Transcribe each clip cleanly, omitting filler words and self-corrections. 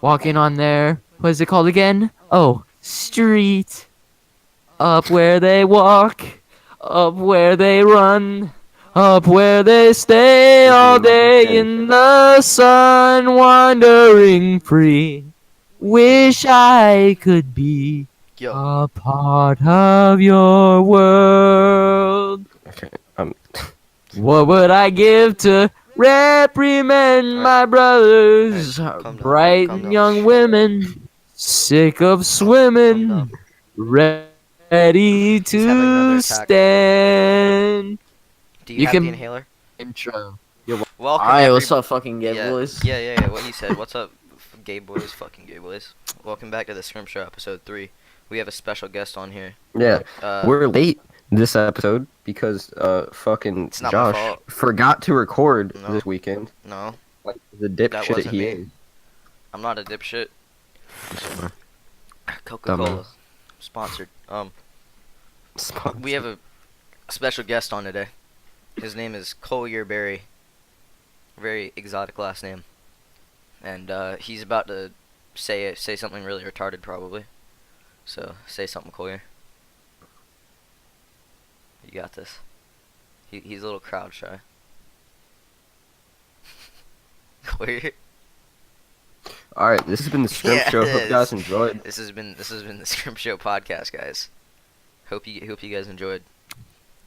Walking on there. What is it called again? Oh, street. Up where they walk. Up where they run. Up where they stay all day in the sun, wandering free. Wish I could be Yo. a part of your world. Okay. What would I give to reprimand my brothers? Alright, calm down, Bright calm and down. young women, sick of Calm swimming, down. ready He's having another to attack. stand. Do you, You have can- the inhaler? Intro. Welcome. Alright, what's up, fucking gay yeah, boys? Yeah. What he said. What's up, gay boys? Fucking gay boys. Welcome back to the Skrimp Show, episode 3. We have a special guest on here. Yeah, We're we're late this episode because fucking It's not my Josh fault. forgot to record No. this weekend. no. Like the That dipshit wasn't he me. is. I'm not a dipshit. Coca-Cola sponsored. We have a special guest on today. His name is Collier Berry. Very exotic last name. And he's about to say something really retarded, probably. So say something, Collier. You got this. He's a little crowd shy. Collier. All right, this has been the Skrimp Yeah, Show. it Hope you guys is. enjoyed. This has been the Skrimp Show podcast, guys. Hope you guys enjoyed.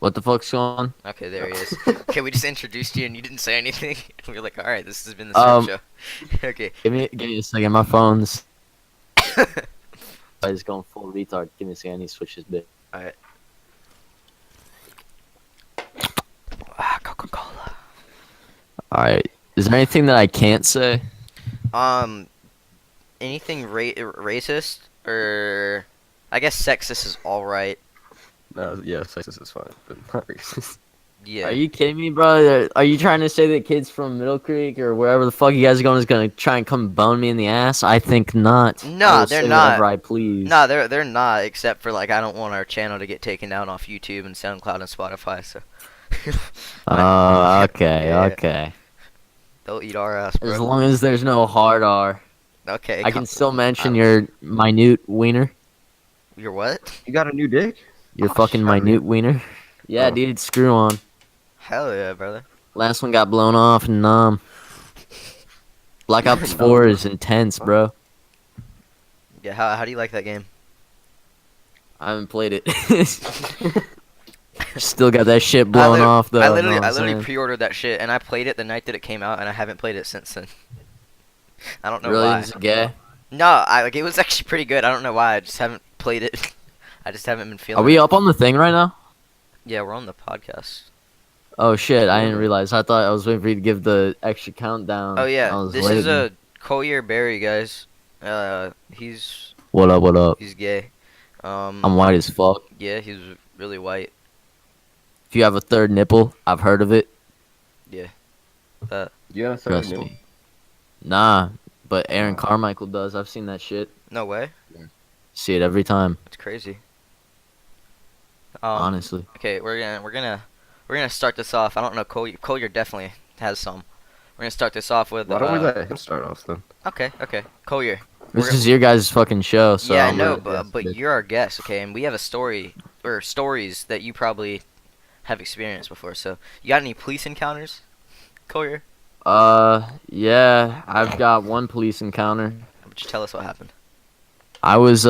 What the fuck's going on? Okay, there he is. Okay, we just introduced you and you didn't say anything. We were like, all right, this has been the Skrimp Show. Okay. Give me a second. My phone's is going full retard. Give me a second. I need to switch this bit. All right. Coca-Cola. Alright. Is there anything that I can't say? Anything racist or I guess sexist is all right. Yeah, sexist is fine, but not racist. Yeah. Are you kidding me, bro? Are you trying to say that kids from Middle Creek or wherever the fuck you guys are going is gonna try and come bone me in the ass? I think not. No, I will they're say not. Whatever I please. No, they're not. Except for like, I don't want our channel to get taken down off YouTube and SoundCloud and Spotify. So. Oh, okay, Yeah. okay. They'll eat our ass, bro. As long as there's no hard R, Okay. I can still mention your minute wiener. Your what? You got a new dick? Your Oh, fucking sorry. minute wiener. Yeah, Oh. dude, screw on. Hell yeah, brother. Last one got blown off and Black Ops 4 is intense, bro. Yeah. How do you like that game? I haven't played it. Still got that shit blown off though. I know literally what I'm saying? pre-ordered that shit and I played it the night that it came out and I haven't played it since then. I don't know Really? why. Is it gay? No, it was actually pretty good. I don't know why. I just haven't played it. I just haven't been feeling Are we it. up on the thing right now? Yeah, we're on the podcast. Oh shit, I didn't realize. I thought I was waiting for you to give the extra countdown. Oh I yeah, was this is waiting. a Collier Berry, guys. He's What up, what up? gay. I'm white as fuck. Yeah, he's really white. If you have a third nipple, I've heard of it. You got a third Trust new? me. Nah, but Aaron Carmichael does. I've seen that shit. No way. See it every time, It's crazy. honestly. Okay, we're gonna start this off. I don't know, Collier definitely has some. We're gonna start this off with. Why don't we let him start off then? Okay, Collier. This is your guys' fucking show, so yeah, I I'm know, gonna- but you're our guest, okay? And we have a story or stories that you probably have experienced before. So, you got any police encounters, Collier? Yeah, I've got one police encounter. How about you tell us what happened? I was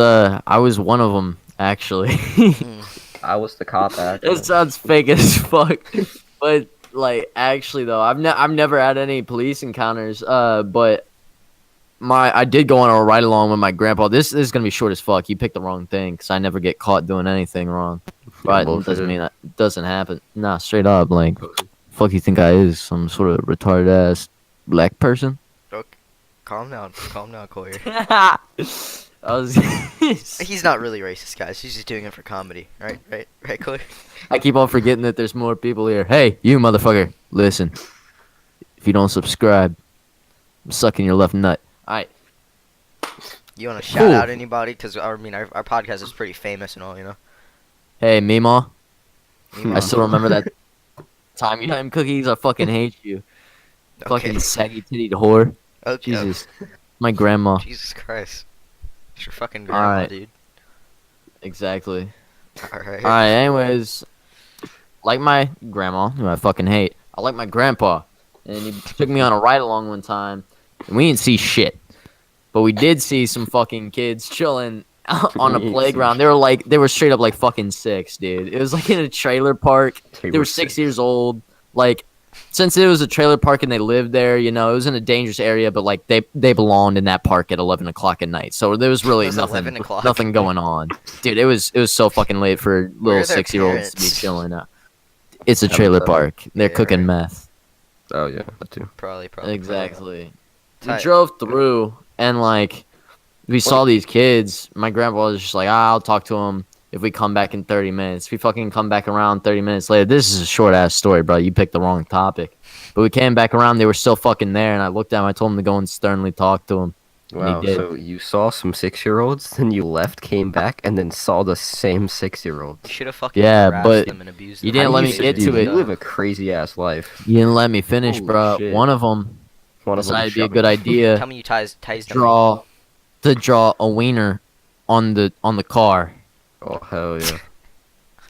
one of them actually. I was the cop actually. It sounds fake as fuck, but like actually though, I've never had any police encounters. But I did go on a ride along with my grandpa. This is gonna be short as fuck. He picked the wrong thing because I never get caught doing anything wrong. But it doesn't mean that it doesn't happen. Nah, straight up, like, fuck you think I is some sort of retarded ass black person? Calm down, Collier. I was. He's not really racist, guys. He's just doing it for comedy, right, Collier? I keep on forgetting that there's more people here. Hey, you motherfucker, listen. If you don't subscribe, I'm sucking your left nut. Alright. You want to shout out anybody? Because I mean, our podcast is pretty famous and all, you know. Hey, Meemaw. Meemaw. I still remember that time you had cookies. I fucking hate you. Fucking saggy tittied whore. Okay. Jesus. My grandma. Jesus Christ. It's your fucking All grandma, right. dude. Exactly. Alright. Alright, anyways. Like my grandma, who I fucking hate. I like my grandpa. And he took me on a ride along one time. And we didn't see shit. But we did see some fucking kids chilling on a We ain't playground. see They were straight up like fucking 6, dude. It was like in a trailer park. They were 6 years old. Like, since it was a trailer park and they lived there, you know, it was in a dangerous area, but like they belonged in that park at 11 o'clock at night. So there was really It was 11 o'clock. nothing going on, dude. It was so fucking late for Where little are their 6-year-olds to be parents? chilling out. It's a trailer park. They're Yeah, cooking right. meth. Oh yeah, that too. Probably. Exactly. We Tight. drove through and like we saw these kids. My grandpa was just like, I'll talk to them if we come back in 30 minutes. We fucking come back around 30 minutes later. This is a short ass story, bro. You picked the wrong topic. But we came back around. They were still fucking there. And I looked at them. I told them to go and sternly talk to them. Wow, did. so you saw some 6-year-olds, then you left, came back, and then saw the same 6-year-olds. You should have fucking Yeah, harassed but them and abused you them. didn't let me Should've get did to it. You that. live a crazy ass life. You didn't let me finish, Holy bro. shit. One of them One of them decided to be a shot good me. idea Tell me you ties them. to draw a wiener on the car. Oh hell yeah!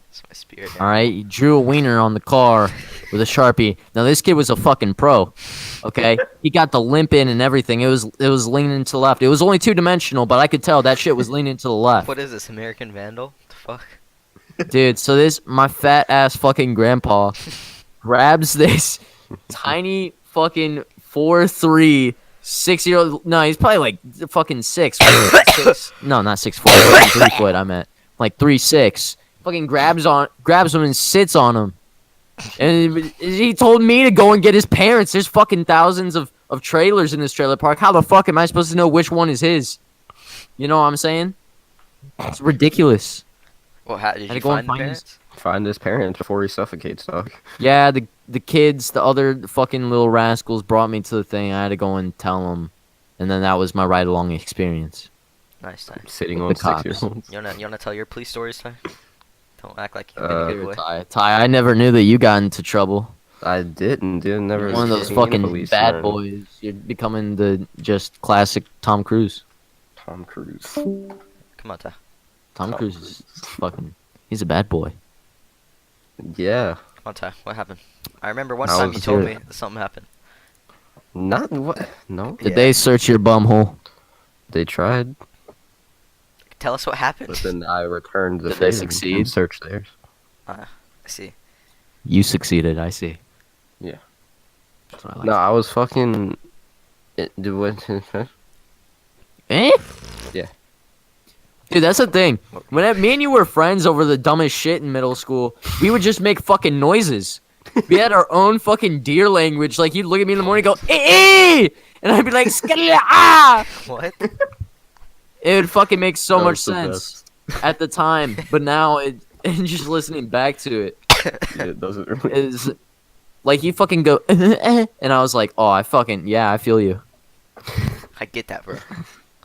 That's my spirit. All right, he drew a wiener on the car with a Sharpie. Now this kid was a fucking pro. Okay, he got the limp in and everything. It was leaning to the left. It was only 2-dimensional, but I could tell that shit was leaning to the left. What is this, American Vandal? The fuck? Dude, so my fat ass fucking grandpa grabs this tiny fucking 4'3" 6-year-old. No, he's probably like fucking 6. 6. No, not 6'4". Fucking 3 foot. I meant like 3'6". Fucking grabs him and sits on him. And he told me to go and get his parents. There's fucking thousands of trailers in this trailer park. How the fuck am I supposed to know which one is his? You know what I'm saying? It's ridiculous. Well, how did Had you to go and find the find his- parents? Find his parents before he suffocates, dog. Yeah, the kids, the other fucking little rascals brought me to the thing. I had to go and tell them. And then that was my ride-along experience. Nice, nice. Sitting With on the cops. 6-year-olds. You wanna tell your police stories, Ty? Don't act like you've been a good boy. Ty, I never knew that you got into trouble. I didn't, dude. Never. You're one of those seen a fucking bad policeman. boys. You're becoming the just classic Tom Cruise. Tom Cruise. Come on, Ty. Tom Cruise is fucking. He's a bad boy. Yeah. Come on, Ty. What happened? I remember one I time you was told here. me that something happened. Not what? No. Did Yeah. they search your bumhole? They tried, Tell us what happened. but then I returned the Did they favor and succeed? searched theirs. I see. You succeeded. I see. Yeah. That's what I like. No, I was fucking. Do what? Eh? Yeah. Dude, that's the thing. When me and you were friends over the dumbest shit in middle school, we would just make fucking noises. We had our own fucking deer language. Like, you'd look at me in the morning and go, eh, eh! And I'd be like, ah! What? It would fucking make so That much was the sense at the time. But now, and just listening back to it, Yeah, it doesn't really. is like, you fucking go, and I was like, oh, I feel you. I get that, bro.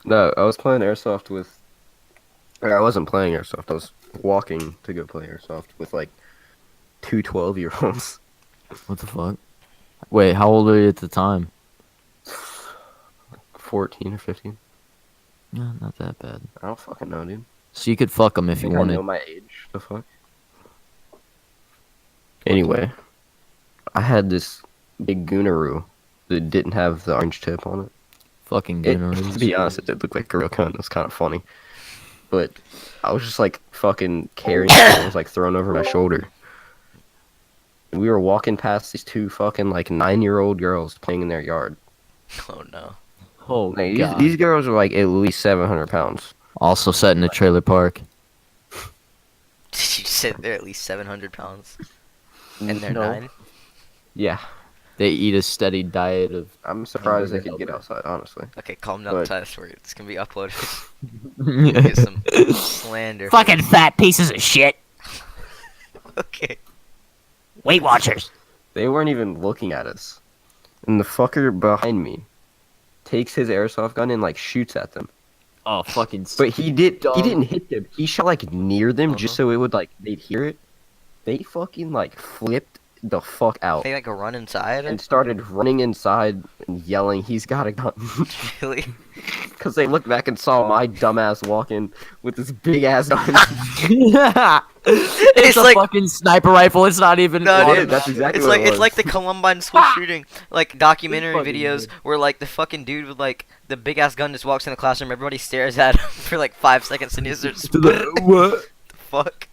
No, I was playing airsoft with. Or I wasn't playing airsoft. I was walking to go play airsoft with like 2 12-year-olds. What the fuck? Wait, how old were you at the time? 14 or 15. No, not that bad. I don't fucking know, dude. So you could fuck them if you I know wanted. my age. The fuck. Anyway, I had this big Goonaroo that didn't have the orange tip on it. Fucking To gooneroos. be honest, it did look like a real cunt. It was kind of funny. But I was just like fucking carrying it. It was like thrown over my shoulder. And we were walking past these 2 fucking like 9-year-old girls playing in their yard. Oh no. Oh, Like, God. these girls are like at least 700 pounds. Also set in a trailer park. You said they're at least 700 pounds. And they're No. 9? Yeah. They eat a steady diet of. I'm surprised they could get outside, honestly. Okay, calm down, But- Ty. This where it's gonna be uploaded. Get some slander. Fucking fat pieces of shit. Okay. Weight Watchers. They weren't even looking at us. And the fucker behind me takes his airsoft gun and like shoots at them. Oh, fucking. But he Dumb. didn't hit them. He shot like near them just Uh-huh. so it would like they'd hear it. They fucking like flipped the fuck out They like run inside. and started running inside and yelling, "He's got a gun!" Really? Because they looked back and saw my dumbass walking with this big ass gun. It's a like- fucking sniper rifle. It's not even. No, Yeah, dude, that's exactly it's what like it it's was. like the Columbine school shooting, like documentary fucking videos weird. where like the fucking dude with like the big ass gun just walks in the classroom, everybody stares at him for like 5 seconds, and he starts What? fuck.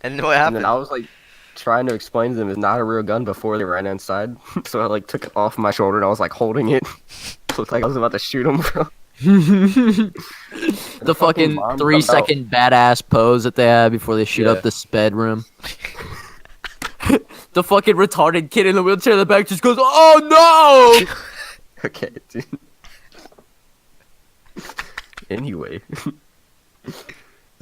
And what And happened? then I was like trying to explain to them it's not a real gun before they ran inside. So I like took it off my shoulder and I was like holding it. Looked like I was about to shoot him, bro. The fucking mom 3 comes out. second badass pose that they have before they shoot Yeah. up the sped room. The fucking retarded kid in the wheelchair in the back just goes, "Oh no!" Okay, dude. Anyway.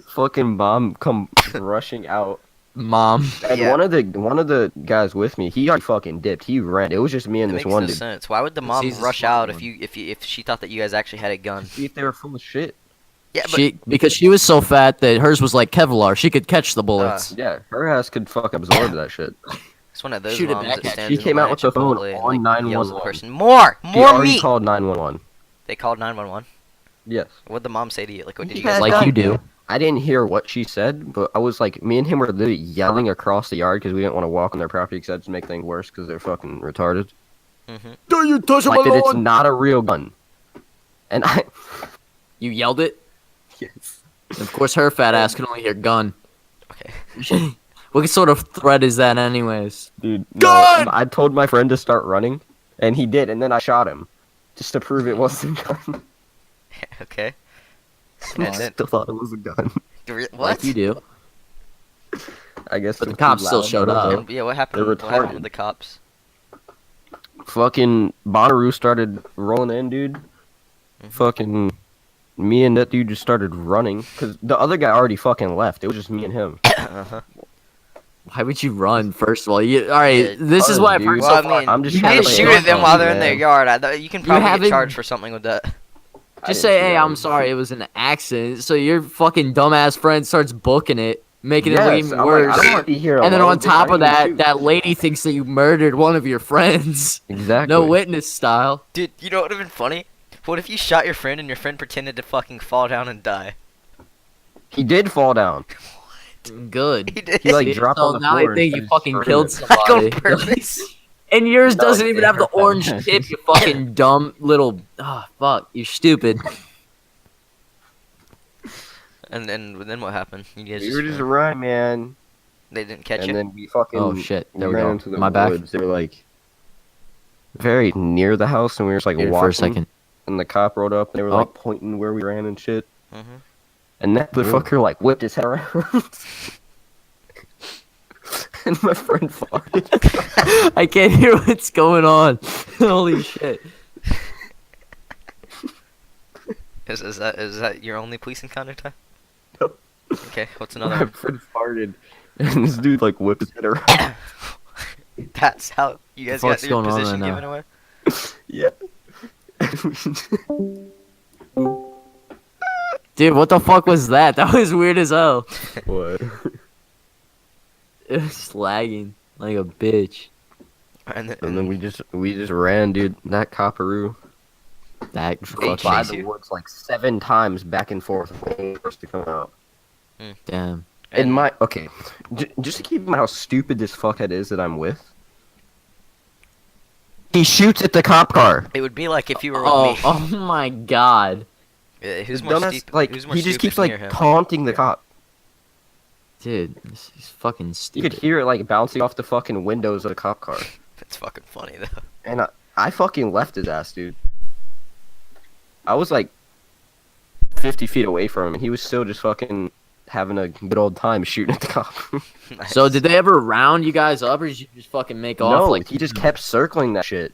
Fucking mom come rushing out. Mom. And Yeah. one of the guys with me, he already fucking dipped. He ran. It was just me and It this makes one no dude. sense. Why would the mom He's a rush smart out one. if she thought that you guys actually had a gun? See if they were full of shit. Yeah, but Because she was so fat that hers was like Kevlar. She could catch the bullets. Yeah, her ass could fuck absorb that shit. it's one of those Shoot it moms back that at stands you. in She came line out at with the phone Chipotle and, on like, yells at the 911. person, More She more already meat. called 911. They called 911. Yes. What'd the mom say to you? Like, what did you Yeah, guys Like do? you do. I didn't hear what she said, but I was like, me and him were literally yelling across the yard because we didn't want to walk on their property because that'd just make things worse because they're fucking retarded. Mhm. Do you touch Like that it's not a real gun. And I... You yelled it? Yes. Of course, her fat ass can only hear gun. Okay. What sort of threat is that, anyways? Dude, no, Gun! I told my friend to start running, and he did, and then I shot him. Just to prove it wasn't a gun. Okay. I And then, still thought it was a gun. what? Like you do. I guess But the it was too cops still loud. showed up. And, yeah, what happened? They're What happened retarded. with the cops? Fucking Bonnaroo started rolling in, dude. Fucking me and that dude just started running because the other guy already fucking left. It was just me and him. Uh-huh. Why would you run? First of all, all right. Yeah, this is cause, what I've dude. heard Well, so I far. mean, I'm just you trying did to shoot play at them it while funny, they're in their man. yard. You can probably haven't- get charged for something with that. I Just didn't say, see "Hey, that I'm one. sorry. It was an accident." So your fucking dumbass friend starts booking it, making it look Yes, even I'm worse. like, I don't want to be here And then alone, on bitch. top I of didn't that, shoot. that lady thinks that you murdered one of your friends. Exactly. No witness style. Dude, you know what would have been funny? What if you shot your friend and your friend pretended to fucking fall down and die? He did fall down. Good. He did. He like See, dropped so on the now floor. I think and you started fucking screaming. killed Like on somebody. purpose. And yours No, doesn't even have the yeah. orange tip, you fucking dumb little. Oh, fuck. You're stupid. And then what happened? You guys We were just ran. running, man. They didn't catch And you. then we fucking Oh, shit. There we ran go. into the My back. woods. They were like very near the house, and we were just like Here, walking. for a second. And the cop rode up, and they were Oh. like pointing where we ran and shit. Mhm. And that motherfucker like whipped his head around. And my friend farted. I can't hear what's going on. Holy shit. Is that your only police encounter time? Nope. Okay, what's another My one? friend farted. And this dude like whipped his head around. That's how you guys got fuck's your going on position right now? given away? Yeah. Dude, what the fuck was that? That was weird as hell. What? It was lagging like a bitch. And then, And then we just ran, dude. That copperoo That H- fucking by chase the you? woods like 7 times back and forth waiting for us to come out. damn. And my okay, just to keep in mind how stupid this fuckhead is that I'm with. He shoots at the cop car. it would be like if you were with Oh, me. oh my god. Yeah, who's The more dumbass, stupid? like Who's more he just stupid, keeps me like or him? taunting the cop. Dude, this is fucking You stupid. could hear it like bouncing off the fucking windows of the cop car. It's fucking funny though. And I fucking left his ass, dude. I was like 50 feet away from him, and he was still just fucking having a good old time shooting at the cop. So did they ever round you guys up, or did you just fucking make off? No, Like he just kept circling that shit.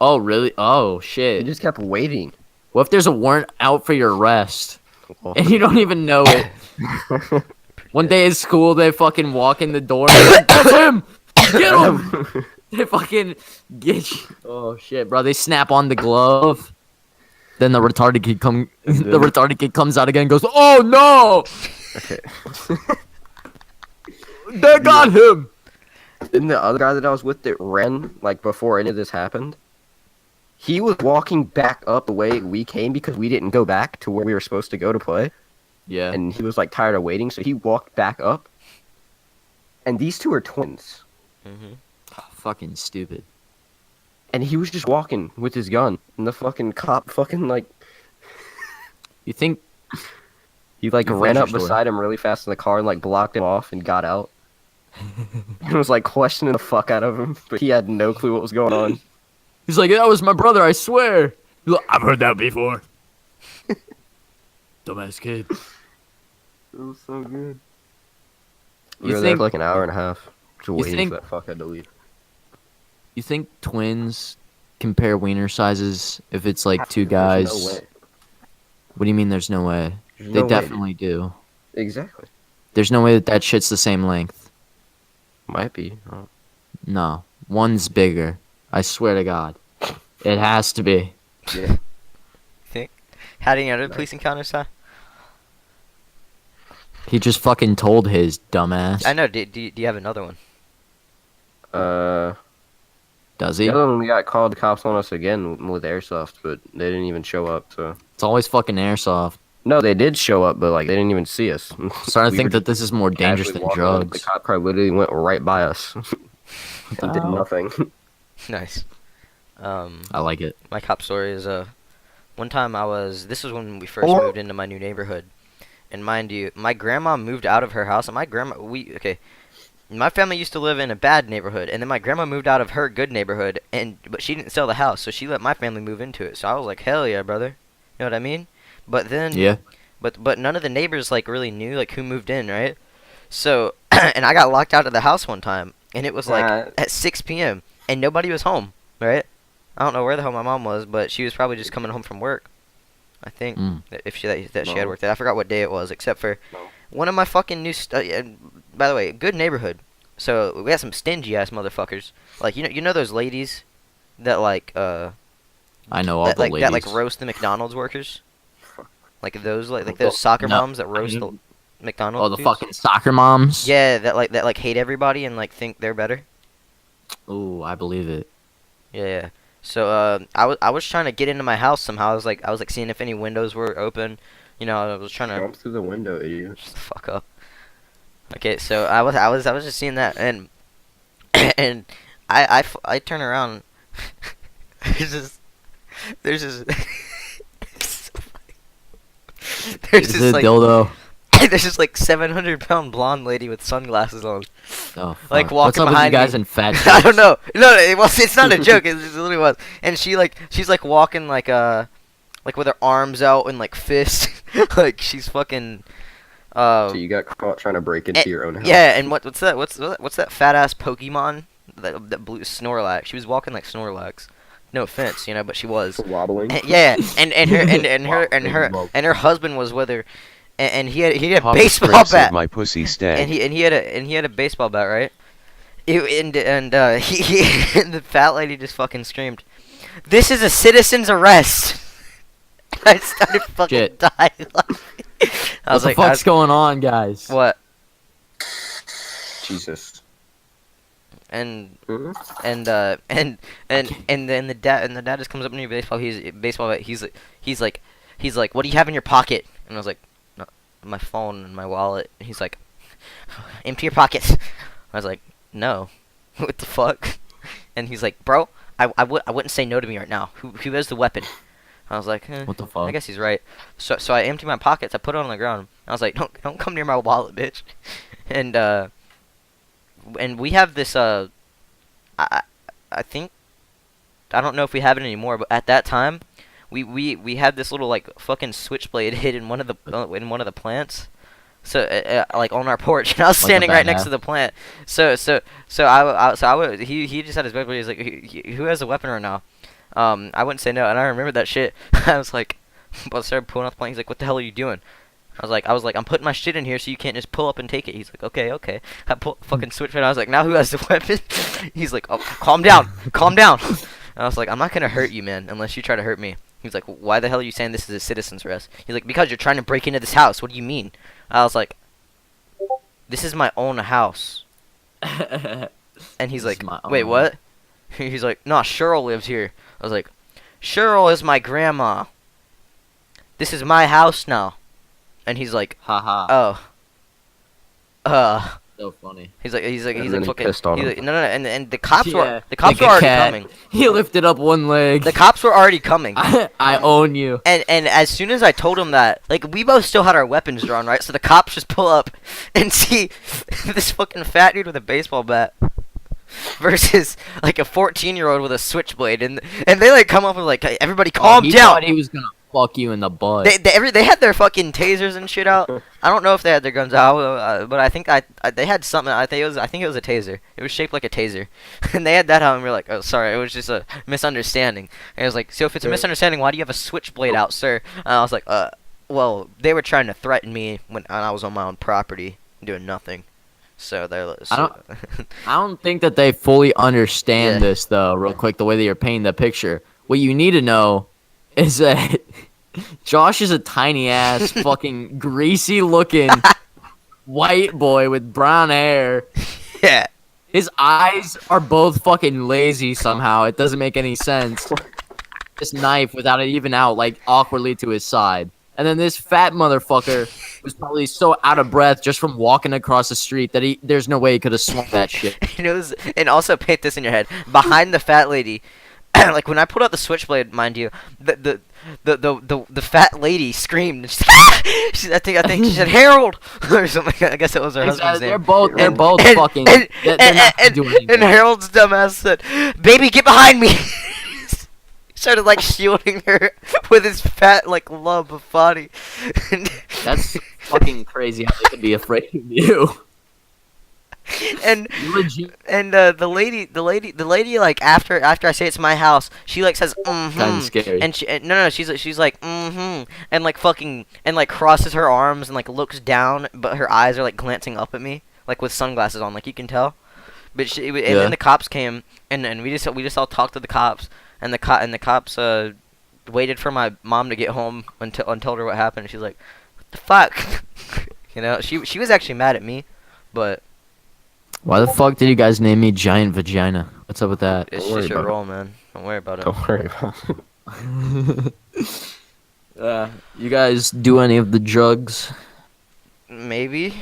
Oh really? Oh He shit. just kept waiting. What if there's a warrant out for your arrest Well, and you don't even know it? One day at school, they fucking walk in the door. And they're like, that's him. Get him. They fucking get you. Oh shit, bro! They snap on the glove. Then the retarded kid the retarded kid comes out again and goes, "Oh no! Okay. They got him." Then the other guy that I was with that ran like before any of this happened. He was walking back up the way we came because we didn't go back to where we were supposed to go to play. Yeah. And he was like tired of waiting, so he walked back up. And these two are twins. Mm-hmm. Oh, fucking stupid. And he was just walking with his gun. And the fucking cop fucking like You think he like You ran finish your up story. beside him really fast in the car and like blocked him off and got out. And was like questioning the fuck out of him, but he had no clue what was going on. he's like, that was my brother, I swear. He's like, I've heard that before. Dumbass kid. It was so good. You We were there think- for like an hour and a half, just waiting think- for that fuckhead to leave. You think twins compare wiener sizes if it's like two There's guys? no way. What do you mean there's no way? There's They no way, definitely do. dude. Exactly. There's no way that shit's the same length. Might be. No. One's bigger. I swear to God. It has to be. Yeah. Think? Had any other police encounters, huh? He just fucking told his dumbass. I know. Do you have another one? Does he? The other one we got called the cops on us again with airsoft, but they didn't even show up. So It's always fucking airsoft. no, they did show up, but like they didn't even see us. I'm starting to We think were that this is more dangerous casually than walking on. The drugs. cop car literally went right by us What the and did hell? nothing. Nice. I like it. My cop story is one time this was when we first moved into my new neighborhood, and mind you, my grandma moved out of her house, and my family used to live in a bad neighborhood, and then my grandma moved out of her good neighborhood, but she didn't sell the house, so she let my family move into it. So I was like, hell yeah, brother, you know what I mean? But then Yeah. but none of the neighbors like really knew like who moved in, right? So and I got locked out of the house one time, and it was like Right. at 6 p.m. and nobody was home, right? I don't know where the hell my mom was, but she was probably just coming home from work. I think Mm. if she that she had No. worked there. I forgot what day it was, except for No. one of my fucking new. By the way, good neighborhood. So we got some stingy ass motherfuckers. Like you know those ladies that like I know all that the like ladies. that like roast the McDonald's workers. Like those like those soccer No. moms that roast the McDonald's. Oh, the dudes. fucking soccer moms? Yeah, that like hate everybody and like think they're better. Ooh, I believe it. Yeah. So I was trying to get into my house somehow. I was like seeing if any windows were open. You know, I was trying to Jump through the window, idiot. shut the fuck up. Okay, so I was just seeing that and and I turn around. there's this there's Is this it like dildo? there's this like 700-pound blonde lady with sunglasses on. Oh, Like, fuck. walking What's up with you behind guys me. and fat I don't chicks? know. No, it's not a joke. It literally was. And she's like walking like with her arms out and like fists, like she's fucking. So you got caught trying to break into and- your own house. Yeah, and what's that? What's that fat ass Pokemon that blue Snorlax? She was walking like Snorlax. No offense, you know, but she was. Wobbling. Yeah, and her husband was with her, and he had a Papa baseball Skrimp said bat. my pussy stank. And he had a baseball bat, right? And the fat lady just fucking screamed, "This is a citizen's arrest!" I started fucking Shit. dying. Laughing. I was What the like, fuck's going on, guys? "What?" Jesus. And Mhm. and then the dad just comes up to me baseball. He's like, "What do you have in your pocket?" And I was like, "No, my phone and my wallet." And he's like, "Empty your pockets." I was like, "No, what the fuck?" And he's like, "Bro, I wouldn't say no to me right now. Who has the weapon?" I was like, What the fuck? I guess he's right. So I emptied my pockets. I put it on the ground. I was like, "Don't come near my wallet, bitch." And we have this I think, I don't know if we have it anymore, but at that time we had this little like fucking switchblade hid in one of the plants. So like on our porch, and I was Like a standing right next badass. to the plant. He just had his weapon. He's like, "Who has a weapon right now?" I wouldn't say no, and I remember that shit. I was like, I started pulling off the plant. He's like, "What the hell are you doing?" I was like, "I'm putting my shit in here, so you can't just pull up and take it." He's like, "Okay." I pulled fucking switch, and I was like, "Now who has the weapon?" He's like, "Oh, calm down." And I was like, "I'm not gonna hurt you, man, unless you try to hurt me." He's like, "Why the hell are you saying this is a citizen's arrest?" He's like, "Because you're trying to break into this house. What do you mean?" I was like, "This is my own house." And he's This like, is my wait, own. what? He's like, no, Cheryl lives here. I was like, Cheryl is my grandma. This is my house now. And he's like, Haha. oh. So funny. He's like And then he fucking. pissed on He's him. like, no, and the cops Yeah, were the cops like a were already cat. coming. He lifted up one leg. The cops were already coming. I own you. And as soon as I told him that, like, we both still had our weapons drawn, right? So the cops just pull up and see this fucking fat dude with a baseball bat versus like a 14-year-old with a switchblade, and they like come up with like, hey, everybody calm he down. thought he was gonna fuck you in the butt. They had their fucking tasers and shit out. I don't know if they had their guns out, but I think they had something. I think it was a taser. It was shaped like a taser, and they had that out. And we were like, oh, sorry, it was just a misunderstanding. And I was like, so if it's a misunderstanding, why do you have a switchblade out, sir? And I was like, well, they were trying to threaten me when I was on my own property doing nothing. So they're. I don't think that they fully understand Yeah. this though. Real quick, the way that you're painting the picture. What you need to know is that Josh is a tiny ass, fucking greasy looking white boy with brown hair. Yeah. His eyes are both fucking lazy somehow. It doesn't make any sense. This knife without it even out, like awkwardly to his side. And then this fat motherfucker was probably so out of breath just from walking across the street that there's no way he could have swung that shit. And also paint this in your head. Behind the fat lady, like when I pulled out the switchblade, mind you, the fat lady screamed. I think she said Harold or something. I guess it was her husband's They're name. both fucking. And, They're not doing anything. and Harold's dumbass said, "Baby, get behind me." Started like shielding her with his fat like lump of body. That's fucking crazy how they could be afraid of you. and Legit. and the lady like after I say it's my house, she like says Kind mm-hmm. of scary. And no, she's like mm-hmm, and like fucking and like crosses her arms and like looks down, but her eyes are like glancing up at me, like with sunglasses on, like you can tell. But and then the cops came, and we just all talked to the cops, and the cops waited for my mom to get home and told her what happened. And she's like, "What the fuck?" You know, she was actually mad at me, but Why the fuck did you guys name me Giant Vagina? What's up with that? it's Don't worry just your about it. role, man. Don't worry about it. Don't worry about it. You guys do any of the drugs? Maybe.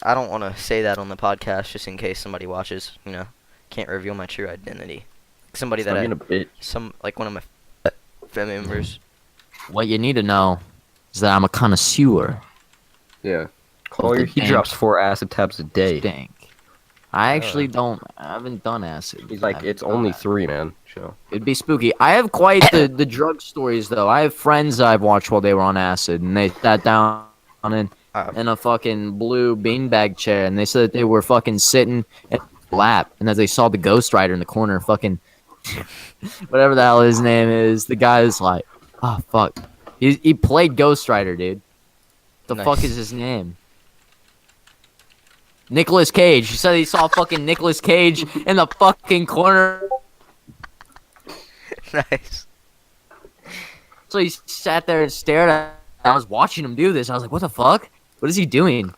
I don't want to say that on the podcast just in case somebody watches. You know, can't reveal my true identity. Somebody Stop that being a bitch. like one of my family members. What you need to know is that I'm a connoisseur. Yeah. Of the He dank drops 4 acid tabs a day. Stank. I actually don't. I haven't done acid. He's I like, haven't it's done only acid. 3, man. Chill. It'd be spooky. I have quite the drug stories though. I have friends that I've watched while they were on acid, and they sat down in a fucking blue beanbag chair, and they said that they were fucking sitting at the lap, and as they saw the Ghost Rider in the corner, fucking whatever the hell his name is, the guy is like, oh fuck, he played Ghost Rider, dude. The Nice. fuck is his name? Nicolas Cage. He said he saw fucking Nicolas Cage in the fucking corner. Nice. So he sat there and stared at it. I was watching him do this. I was like, what the fuck? What is he doing?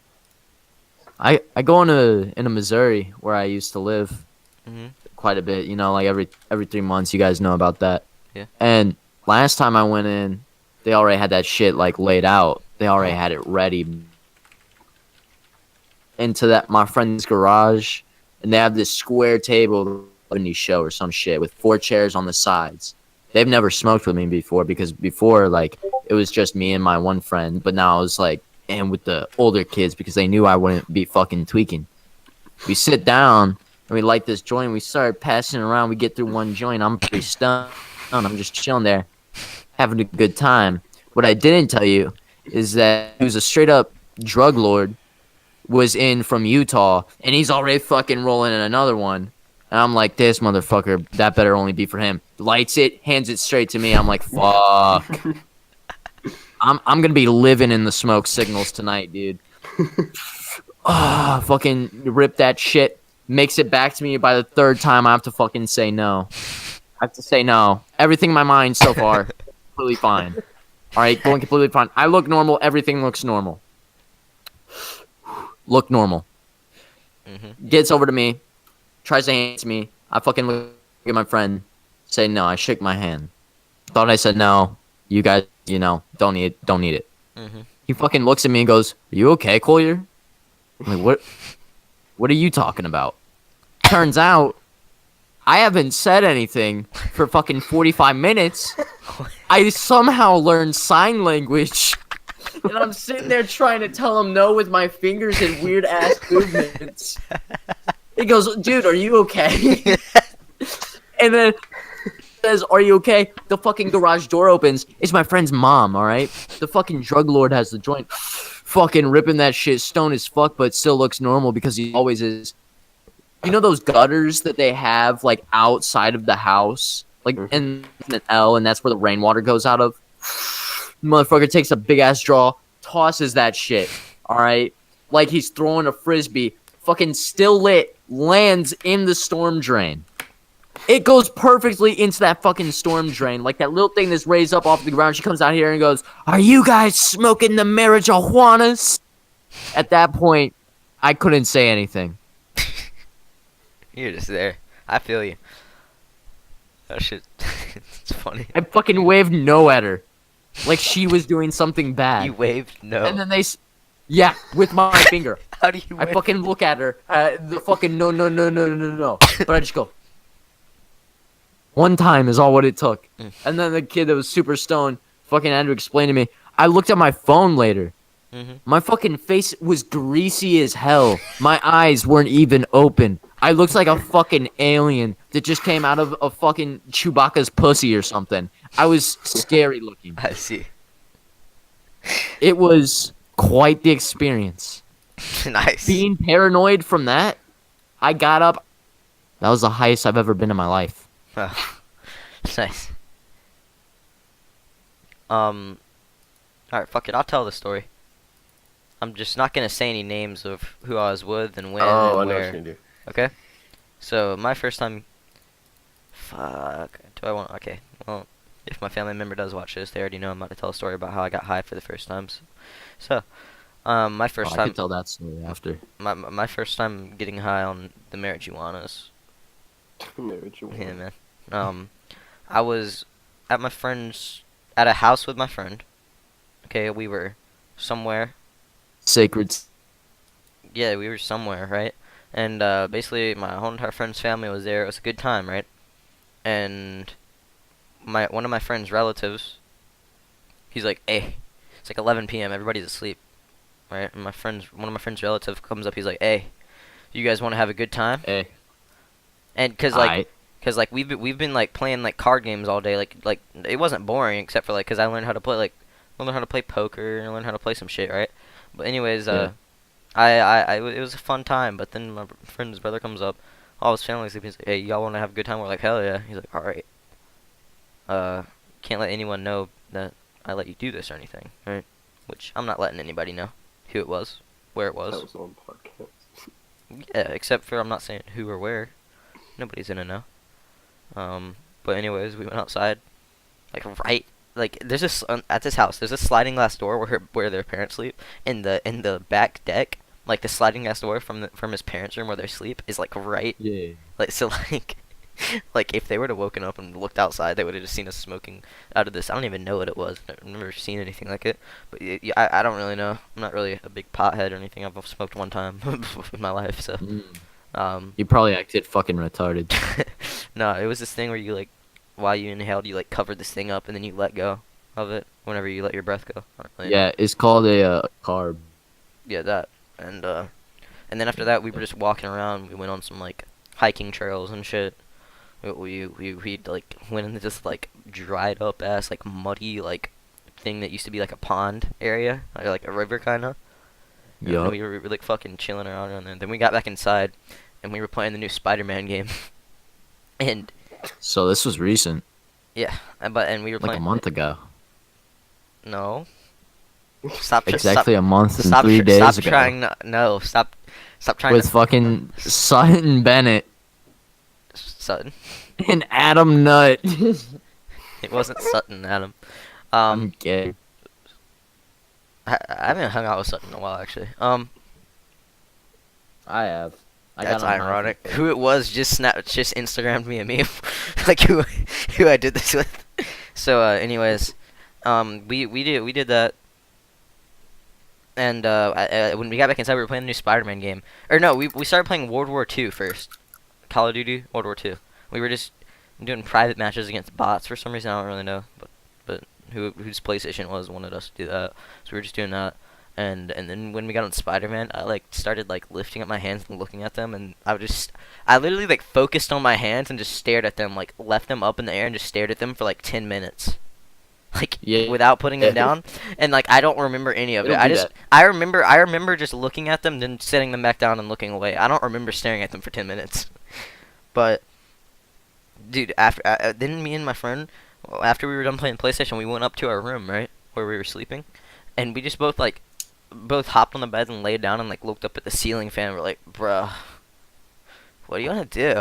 I go into Missouri where I used to live Mhm. quite a bit, you know, like every 3 months. You guys know about that. Yeah. And last time I went in, they already had that shit like laid out. They already had it ready. Into that my friend's garage, and they have this square table show or some shit with 4 chairs on the sides. They've never smoked with me before because before like it was just me and my one friend, but now I was like and with the older kids because they knew I wouldn't be fucking tweaking. We sit down and we light this joint. We start passing it around. We get through one joint. I'm pretty stunned. I'm just chilling there, having a good time. What I didn't tell you is that he was a straight up drug lord, was in from Utah, and he's already fucking rolling in another one. And I'm like, this motherfucker, that better only be for him. Lights it, hands it straight to me. I'm like, fuck. I'm gonna be living in the smoke signals tonight, dude. Fucking rip that shit. Makes it back to me by the 3rd time. I have to fucking say no. I have to say no. Everything in my mind so far, completely fine. All right, going completely fine. I look normal. Everything looks normal. Look normal. Mm-hmm. Gets over to me, tries to hand it to me. I fucking look at my friend, say no. I shake my hand. Thought I said no. You guys, don't need it. Don't need it. Mm-hmm. He fucking looks at me and goes, "Are you okay, Collier?" I'm like, "What? What are you talking about?" Turns out, I haven't said anything for fucking 45 minutes. I somehow learned sign language, and I'm sitting there trying to tell him no with my fingers and weird ass movements. He goes, "Dude, are you okay?" And then says, "Are you okay?" The fucking garage door opens. It's my friend's mom, alright? The fucking drug lord has the joint. Fucking ripping that shit stone as fuck, but still looks normal because he always is. You know those gutters that they have, like, outside of the house? Like, in an L, and that's where the rainwater goes out of? Motherfucker takes a big-ass draw, tosses that shit, alright? Like he's throwing a frisbee. Fucking still lit, lands in the storm drain. It goes perfectly into that fucking storm drain. Like that little thing that's raised up off the ground. She comes out here and goes, "Are you guys smoking the marijuanas?" At that point, I couldn't say anything. You're just there. I feel you. That shit. It's funny. I fucking waved no at her. Like she was doing something bad. You waved no. And then yeah, with my finger. How do you I wave? fucking look at her. The fucking no. But I just go. One time is all what it took. And then the kid that was super stoned fucking had to explain to me. I looked at my phone later. Mm-hmm. My fucking face was greasy as hell. My eyes weren't even open. I looked like a fucking alien that just came out of a fucking Chewbacca's pussy or something. I was scary looking. I see. It was quite the experience. Nice. Being paranoid from that, I got up. That was the highest I've ever been in my life. Oh, nice. Alright, fuck it. I'll tell the story. I'm just not gonna say any names of who I was with and when Oh, and I know what where. you're gonna do. Okay? So, my first time... Fuck. Do I want... Okay. Well, if my family member does watch this, they already know I'm about to tell a story about how I got high for the first time. So my first I time... could tell that story after. My first time getting high on the marijuanas. Yeah, man. I was at my friend's... At a house with my friend. Okay, we were somewhere. Sacred. Yeah, we were somewhere, right? And basically, my whole entire friend's family was there. It was a good time, right? And one of my friend's relatives, he's like, "Hey, it's like 11 p.m. Everybody's asleep, right?" And one of my friend's relatives comes up. He's like, "Hey, you guys want to have a good time?" Hey. And cause we've been like playing like card games all day. Like it wasn't boring except for like cause I learned how to play poker and I learned how to play some shit, right? But anyways, Yeah. it was a fun time. But then my friend's brother comes up, all his family's sleeping. He's like, "Hey, y'all want to have a good time?" We're like, "Hell yeah!" He's like, "All right. Can't let anyone know that I let you do this or anything, right?" Which I'm not letting anybody know who it was, where it was. That was on podcast. Yeah, except for I'm not saying who or where. Nobody's gonna know. But anyways, we went outside, there's this at this house. There's a sliding glass door where their parents sleep. In the back deck, like the sliding glass door from his parents' room where they sleep is like right. Yeah. Like if they were to woken up and looked outside, they would have just seen us smoking out of this. I don't even know what it was. I've never seen anything like it. But I don't really know. I'm not really a big pothead or anything. I've smoked one time in my life, so. You probably acted fucking retarded. No, it was this thing where you like, while you inhaled, you like covered this thing up and then you let go of it whenever you let your breath go. I don't really know. Yeah, it's called a carb. Yeah, that. And then after that, we were just walking around. We went on some like hiking trails and shit. We like went into this like dried up ass like muddy like thing that used to be like a pond area, like a river kind of. Yeah. We were like fucking chilling around there. Then we got back inside, and we were playing the new Spider-Man game. And So this was recent, yeah, and we were like playing a month ago. No. Stop. Exactly a month and stop, 3 days stop ago. trying. No. Stop trying. With fucking Sutton Bennett Sutton. and Adam Nutt. It wasn't Sutton, Adam. I'm gay. I haven't hung out with Sutton in a while, actually. I have. I That's got on ironic. iPhone. Who it was just Instagrammed me a meme, like who I did this with. So anyways, we did that, and when we got back inside, we were playing the new Spider-Man game. Or no, we started playing World War II first. Call of Duty World War II. We were just doing private matches against bots for some reason. I don't really know, but whose PlayStation it was wanted us to do that, so we were just doing that. And then when we got on Spider-Man, I like started like lifting up my hands and looking at them, and I literally like focused on my hands and just stared at them, like left them up in the air and just stared at them for like 10 minutes, like Yeah. without putting them down. And like I don't remember any of it. It'll do that. I remember just looking at them, then setting them back down and looking away. I don't remember staring at them for 10 minutes. But dude, after then me and my friend, after we were done playing PlayStation, we went up to our room, right, where we were sleeping, and we just both hopped on the bed and laid down and like looked up at the ceiling fan. And we're like, bruh, what do you want to do?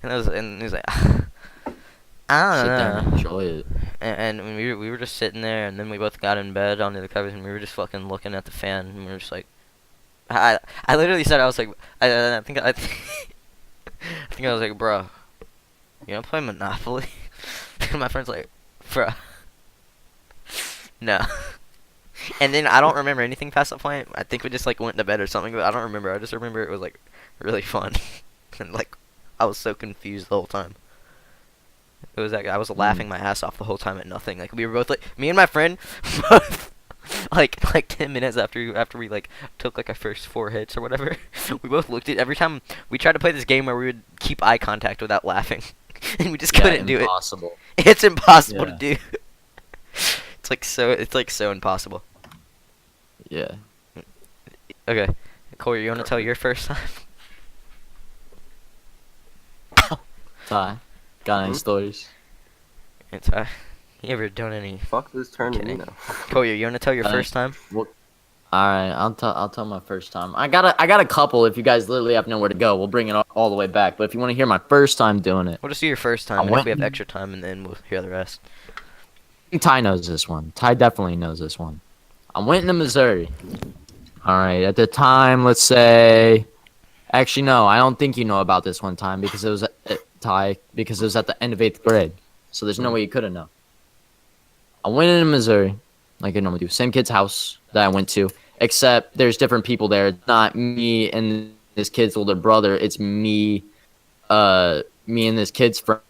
And he was like, I Sit don't there and know. enjoy it. And we were just sitting there, and then we both got in bed onto the covers, and we were just fucking looking at the fan, and we were just like, I literally said, I was like, I think I think I was like, bro, you wanna play Monopoly? And my friend's like, bruh, no. And then I don't remember anything past that point. I think we just like went to bed or something, but I don't remember. I just remember it was like really fun, and like I was so confused the whole time. It was like I was laughing my ass off the whole time at nothing. Like we were both like, me and my friend, both like 10 minutes after we like took like our first 4 hits or whatever, we both looked at every time we tried to play this game where we would keep eye contact without laughing, and we just couldn't do it. Impossible. It's impossible to Yeah. do. It's like so impossible. Yeah. Okay, Corey, you want to tell your first time? Ty, got any stories? It's you ever done any? Fuck this turn to me Okay. now. Corey, you want to tell your Alright. first time? All right, I'll tell my first time. I got a couple. If you guys literally have nowhere to go, we'll bring it all the way back. But if you want to hear my first time doing it, We'll just do your first time, I and if went- we have extra time, and then we'll hear the rest. I think Ty knows this one. Ty definitely knows this one. I went into Missouri. All right, at the time, let's say, actually no, I don't think you know about this one time because it was Ty because it was at the end of 8th grade. So there's no way you could have known. I went into Missouri, like I normally do. Same kid's house that I went to, except there's different people there. It's not me and this kid's older brother. It's me and this kid's friend,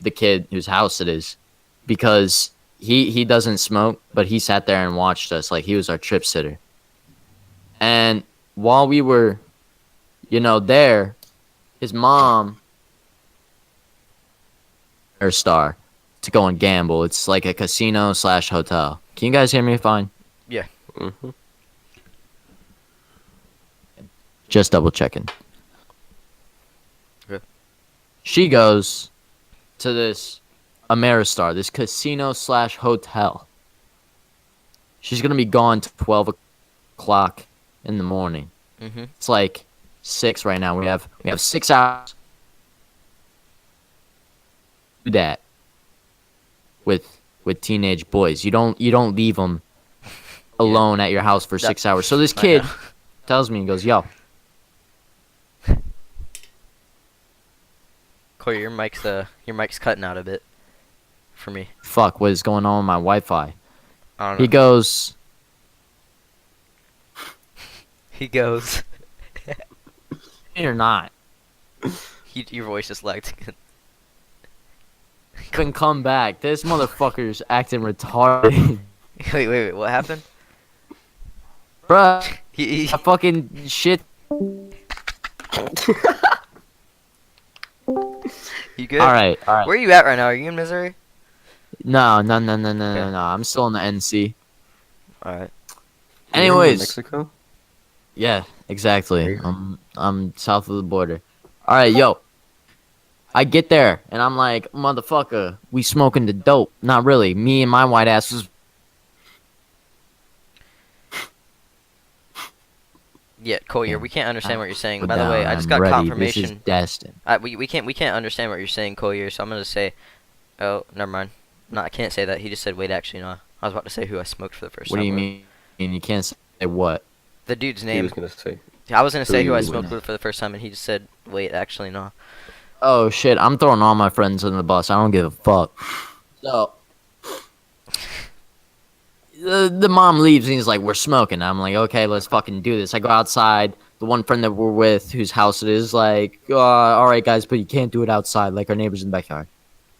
the kid whose house it is, because he doesn't smoke, but he sat there and watched us like he was our trip sitter. And while we were, there, his mom, her star, to go and gamble. It's like a casino / hotel. Can you guys hear me fine? Mm-hmm. Just double checking. Okay. She goes to this Ameristar, this casino / hotel. She's gonna be gone to 12 o'clock in the morning. Mm-hmm. It's like 6 right now. We have 6 hours. Do that with teenage boys. You don't leave them alone at your house for 6 hours. So this I kid know. tells me, he goes, "Yo, Corey, your mic's cutting out a bit for me. fuck, what is going on with my Wi-Fi?" I don't know. He goes, He goes. "You're not. Your voice just lagged. Couldn't come back. This motherfucker's acting retarded, wait. What happened? bruh. He I fucking shit." You good? All right. Where are you at right now? Are you in Missouri? No. Okay. I'm still in the NC. All right. Anyways, Mexico. yeah, exactly. There you I'm south of the border. All right, yo. I get there and I'm like, motherfucker, we smoking the dope. Not really. Me and my white ass was. Yeah, Collier, we can't understand what you're saying. By the down. way, I just I'm got ready. confirmation. This is destined. We can't understand what you're saying, Collier. So I'm gonna say, oh, never mind. No, I can't say that. He just said, wait, actually, no. I was about to say who I smoked for the first What time. do you with. mean? You can't say what? The dude's He name. was gonna say. I was gonna say who I Ooh. smoked with for the first time, and he just said, "Wait, actually, no." Oh shit, I'm throwing all my friends in the bus. I don't give a fuck. So the mom leaves and he's like, "We're smoking." I'm like, "Okay, let's fucking do this." I go outside. The one friend that we're with, whose house it is, like, "All right, guys, but you can't do it outside. Like our neighbors in the backyard."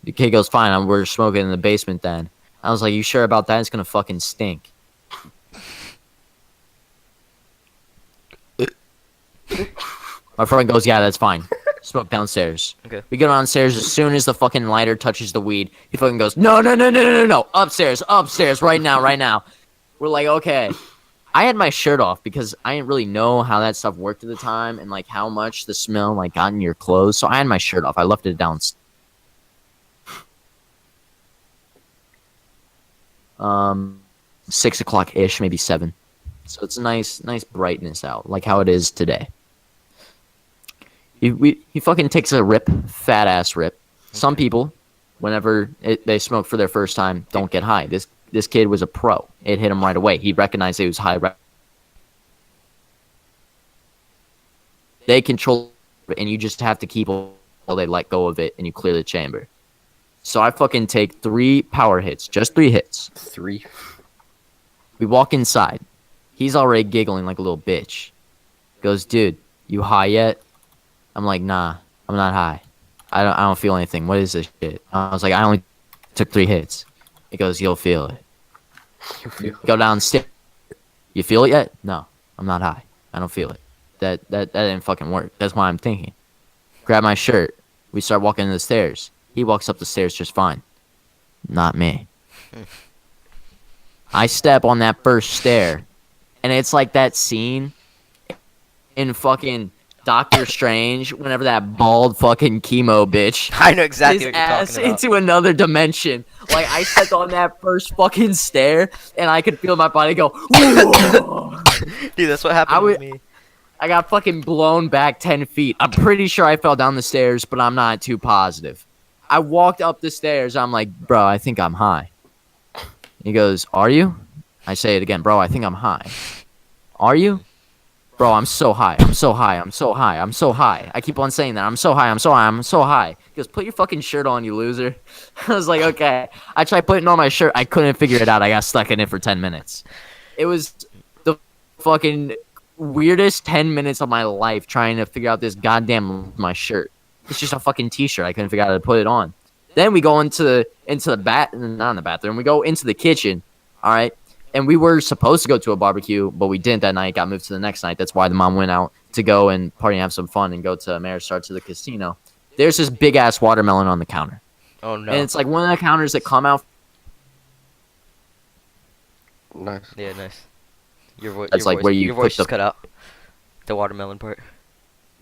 The kid goes, "Fine, we're smoking in the basement then." I was like, "You sure about that? It's gonna fucking stink." My friend goes, "Yeah, that's fine. Smoke downstairs." Okay. We go downstairs. As soon as the fucking lighter touches the weed, he fucking goes, "No, no, no, no, no, no, no! Upstairs, upstairs, right now, right now." We're like, "Okay." I had my shirt off because I didn't really know how that stuff worked at the time and like how much the smell like got in your clothes. So I had my shirt off. I left it down. 6 o'clock ish, maybe 7. So it's a nice brightness out, like how it is today. He fucking takes a rip, fat ass rip. Some people, whenever they smoke for their first time, don't get high. This kid was a pro. It hit him right away. He recognized it was high. They control it, and you just have to keep while they let go of it, and you clear the chamber. So I fucking take 3 power hits, just 3 hits. 3. We walk inside. He's already giggling like a little bitch. Goes, "Dude, you high yet?" I'm like, "Nah, I'm not high. I don't feel anything. What is this shit?" I was like, "I only took 3 hits." He goes, "You'll feel it." Go downstairs. "You feel it yet?" "No, I'm not high. I don't feel it." That didn't fucking work. That's why I'm thinking. Grab my shirt. We start walking the stairs. He walks up the stairs just fine. Not me. I step on that first stair, and it's like that scene in fucking Doctor Strange whenever that bald fucking chemo bitch I know exactly his what you're ass talking about. into another dimension. Like I stepped on that first fucking stair, and I could feel my body go. "Whoa." Dude, that's what happened with me. I got fucking blown back 10 feet. I'm pretty sure I fell down the stairs, but I'm not too positive. I walked up the stairs. I'm like, "Bro, I think I'm high." He goes, "Are you?" I say it again, "Bro, I think I'm high." "Are you?" "Bro, I'm so high. I'm so high. I'm so high. I'm so high." I keep on saying that. "I'm so high. I'm so high. I'm so high." He goes, "Put your fucking shirt on, you loser." I was like, "Okay." I tried putting on my shirt. I couldn't figure it out. I got stuck in it for 10 minutes. It was the fucking weirdest 10 minutes of my life trying to figure out this goddamn my shirt. It's just a fucking t-shirt. I couldn't figure out how to put it on. Then we go into the not in the bathroom. We go into the kitchen. All right. And we were supposed to go to a barbecue, but we didn't that night. Got moved to the next night. That's why the mom went out to go and party and have some fun and go to Ameristar to the casino. There's this big ass watermelon on the counter. Oh no. And it's like one of the counters that come out. Nice. Yeah, nice. Your That's like where you your put voice the- just cut out. The watermelon part.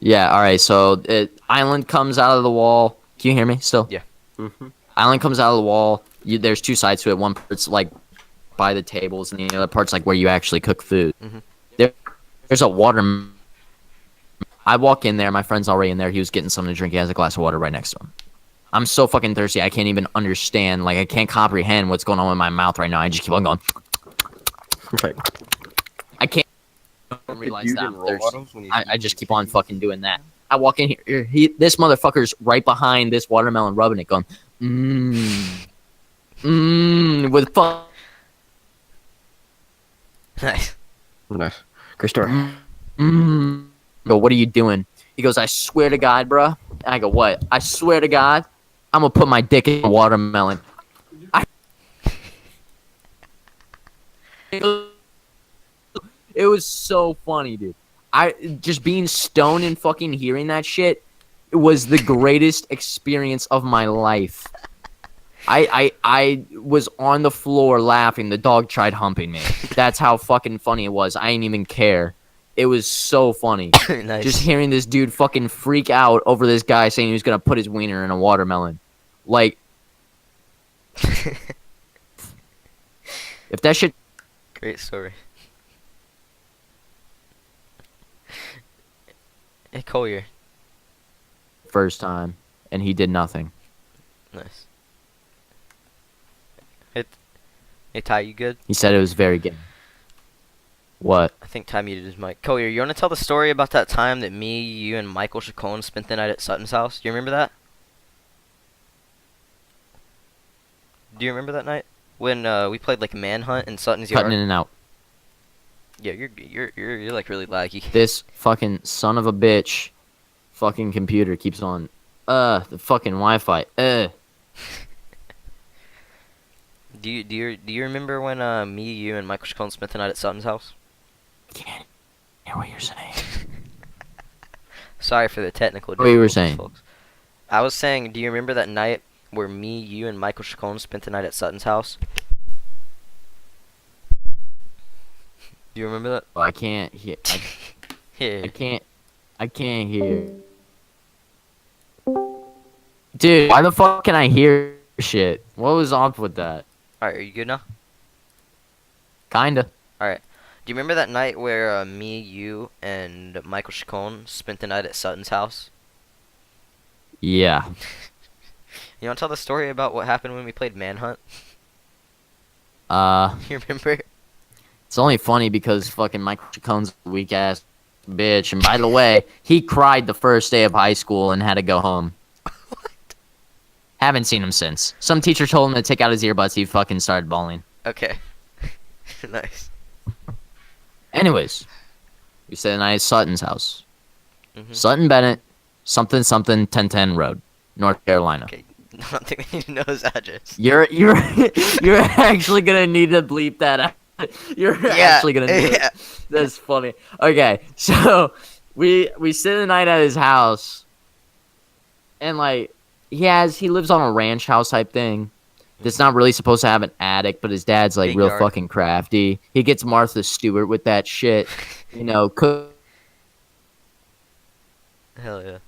Yeah. All right. So island comes out of the wall. Can you hear me still? Yeah. Mm-hmm. Island comes out of the wall. There's 2 sides to it. One part's like by the tables, and the other part's like where you actually cook food. Mhm. There's a water. I walk in there. My friend's already in there. He was getting something to drink. He has a glass of water right next to him. I'm so fucking thirsty. I can't even understand. Like I can't comprehend what's going on in my mouth right now. I just keep on going. Right. I can't realize that I'm thirsty. I just keep on fucking doing that. I walk in here. This motherfucker's right behind this watermelon, rubbing it, going, with fuck. Nice. Nice. Great story. Go, "What are you doing?" He goes, "I swear to God, bro." And I go, "What?" "I swear to God, I'm gonna put my dick in a watermelon." It was so funny, dude. I just being stoned and fucking hearing that shit. It was the greatest experience of my life. I was on the floor laughing. The dog tried humping me. That's how fucking funny it was. I didn't even care. It was so funny. Nice. Just hearing this dude fucking freak out over this guy saying he was gonna put his wiener in a watermelon. Like, if that shit Great story. Hey, Collier. first time and he did nothing. Nice. Hey, Ty, you good? He said it was very good. What? I think Ty muted his mic. Collier, you want to tell the story about that time that me, you, and Michael Chacon spent the night at Sutton's house? Do you remember that? Do you remember that night when we played like Manhunt in Sutton's Cutting yard? in and out. Yeah, you're like really laggy. This fucking son of a bitch fucking computer keeps on. The fucking Wi-Fi. Do you remember when me, you, and Michael Chacon spent the night at Sutton's house? Can't hear what you're saying. Sorry for the technical What you were difficulties, saying? folks. I was saying, do you remember that night where me, you, and Michael Chacon spent the night at Sutton's house? Do you remember that? I can't hear. Yeah. I can't hear. Dude, why the fuck can I hear shit? What was up with that? Alright, are you good now? Kinda. Alright. Do you remember that night where me, you, and Michael Chacon spent the night at Sutton's house? Yeah. You want to tell the story about what happened when we played Manhunt? You remember? It's only funny because fucking Michael Chacon's a weak ass bitch. And by the way, he cried the first day of high school and had to go home. What? Haven't seen him since. Some teacher told him to take out his earbuds. He fucking started bawling. Okay. Nice. Anyways, we stayed the night at Sutton's house. Mhm. Sutton Bennett, something 1010 Road, North Carolina. Okay. I don't think we need to know his address. You're you're actually gonna need to bleep that out. You're actually gonna need yeah. it. That's funny. Okay, so we stayed the night at his house, and like he lives on a ranch house type thing. That's not really supposed to have an attic, but his dad's like Big real yard. fucking crafty. He gets Martha Stewart with that shit, you know. Hell yeah.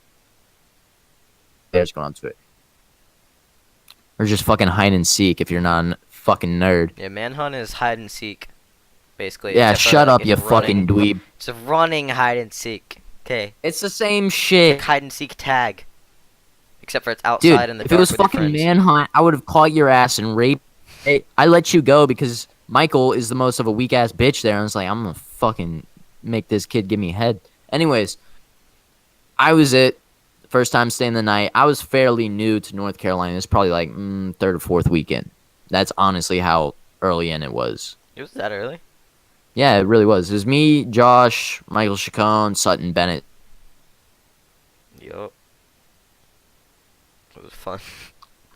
There's going on to it. Or just fucking hide and seek if you're not a fucking nerd. Yeah, Manhunt is hide and seek, basically. Yeah, except for, shut like, up, you it's running. fucking dweeb. It's a running hide and seek. Okay. It's the same shit. Hide and seek tag. Except for it's outside Dude, in the if dark it was with your fucking friends. Manhunt, I would have caught your ass and raped. Hey, I let you go because Michael is the most of a weak ass bitch there. And I was like, I'm gonna fucking make this kid give me head. Anyways, I was first time staying the night. I was fairly new to North Carolina. It's probably like third or fourth weekend. That's honestly how early in it was. It was that early? Yeah, it really was. It was me, Josh, Michael Chacon, Sutton Bennett. Yup. It was fun.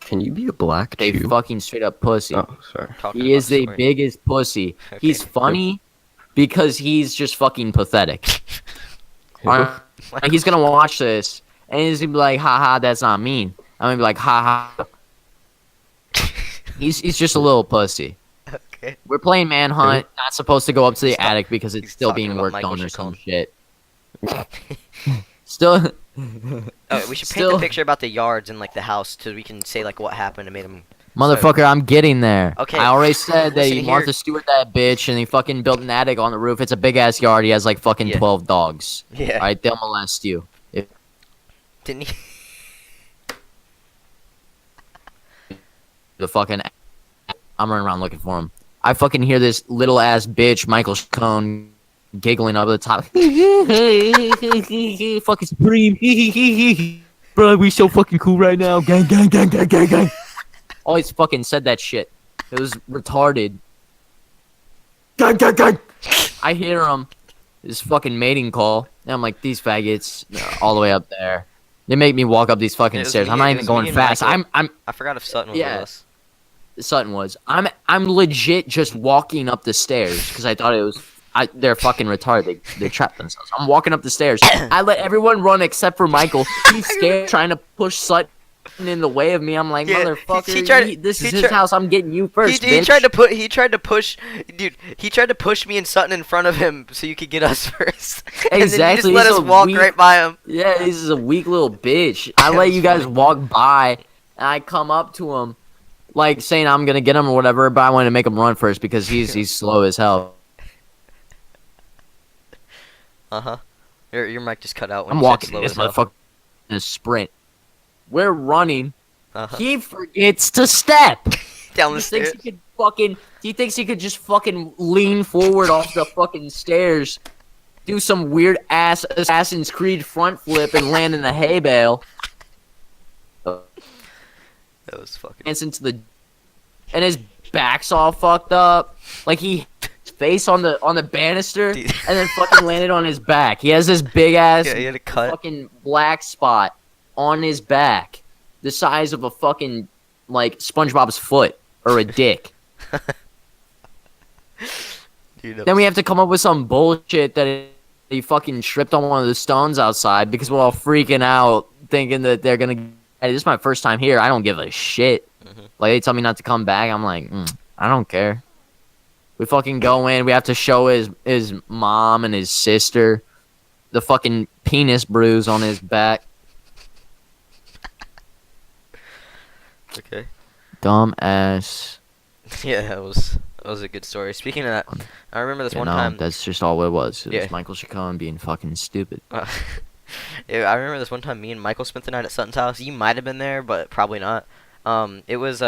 Can you be a black They Jew? fucking straight up pussy. Oh, sorry. Talking He about is the story. biggest pussy. Okay. He's funny because he's just fucking pathetic. Like, he's gonna watch this and he's gonna be like, haha, that's not mean. I'm gonna be like, haha. He's just a little pussy. Okay. We're playing Manhunt, not supposed to go up to the attic because it's he's still talking being about worked Michael on or some Chacon. shit. Still, Oh, we should paint Still- the picture about the yards and like the house so we can say like what happened and made him. motherfucker, I'm getting there. Okay, I already said that listen he here. Martha Stewart that bitch and he fucking built an attic on the roof. It's a big ass yard. He has like fucking Yeah. 12 dogs. Yeah. Alright, they'll molest you. Didn't he? The fucking I'm running around looking for him. I fucking hear this little ass bitch Michael Chacon giggling up at the top. Fucking Supreme. Bro, we so fucking cool right now. Gang, gang, gang, gang, gang, gang. Always fucking said that shit. It was retarded. Gang, gang, gang. I hear him. This fucking mating call. And I'm like, these faggots all the way up there. They make me walk up these fucking It was stairs. me- I'm not it even was going me and fast. Michael. I'm I forgot if Sutton was Yeah. with us. Sutton was. I'm legit just walking up the stairs because I thought it was. They're fucking retarded. They trapped themselves. I'm walking up the stairs. I let everyone run except for Michael. He's scared, trying to push Sutton in the way of me. I'm like, Yeah, motherfucker, he tried- this he is his tried- house. I'm getting you first, He bitch. tried to push, dude. He tried to push me and Sutton in front of him so you could get us first. And then you just Exactly, let he's us a walk weak- right by him. Yeah, this is a weak little bitch. I let was you guys funny. walk by, and I come up to him, like saying I'm gonna get him or whatever. But I wanted to make him run first because he's slow as hell. Your mic just cut out when I'm you said walking slow this as hell. motherfucker in a sprint. We're running. Uh-huh. He forgets to step. Down He the just thinks stairs. he could fucking. He thinks he could just fucking lean forward off the fucking stairs, do some weird ass Assassin's Creed front flip, and land in the hay bale. That was fucking. Dance into the, and his back's all fucked up. Like he face on the banister, Dude. and then fucking landed on his back. He has this big ass Yeah, he had a cut. fucking black spot on his back, the size of a fucking like SpongeBob's foot or a dick. Dude, that Then we was- have to come up with some bullshit that he fucking tripped on one of the stones outside because we're all freaking out, thinking that they're gonna. Hey, this is my first time here. I don't give a shit. Mhm. Like they tell me not to come back. I'm like, I don't care. We fucking go in. We have to show his mom and his sister the fucking penis bruise on his back. Okay. Dumb ass. Yeah, that was a good story. Speaking of that, I remember this You one know, time. that's just all it was. It Yeah. was Michael Chacon being fucking stupid. Yeah, I remember this one time me and Michael spent the night at Sutton's house. You might have been there, but probably not. It was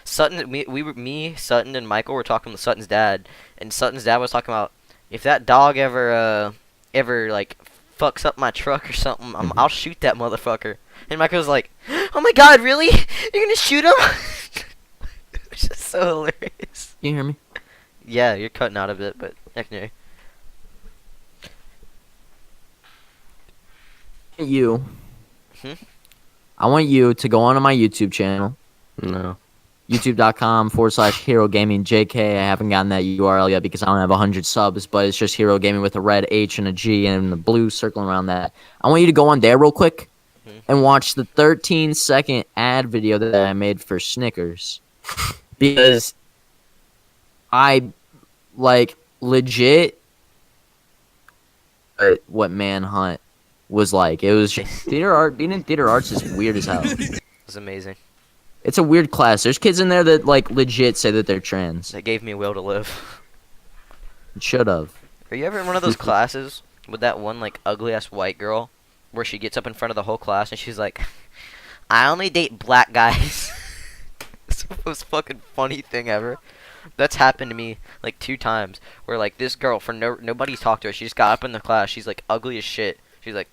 Sutton. Me, Sutton, and Michael were talking to Sutton's dad, and Sutton's dad was talking about if that dog ever like fucks up my truck or something, I'll shoot that motherfucker. And Michael was like, "Oh my God, really? You're gonna shoot him?" Which is so hilarious. Can you hear me? Yeah, you're cutting out a bit, but I can hear you. You. Hmm? I want you to go onto my YouTube channel. No. YouTube.com/Hero Gaming JK. I haven't gotten that URL yet because I don't have 100 subs, but it's just Hero Gaming with a red H and a G and the blue circling around that. I want you to go on there real quick and watch the 13-second ad video that I made for Snickers. Because I, like, legit what Manhunt was like. It was just theater art. Being in theater arts is weird as hell. It was amazing. It's a weird class. There's kids in there that like legit say that they're trans. That gave me a will to live. It should have. Are you ever in one of those classes with that one like ugly ass white girl where she gets up in front of the whole class and she's like, "I only date black guys." It's the most fucking funny thing ever. That's happened to me like 2 times where like this girl for nobody's talked to her. She just got up in the class. She's like ugly as shit. She's like,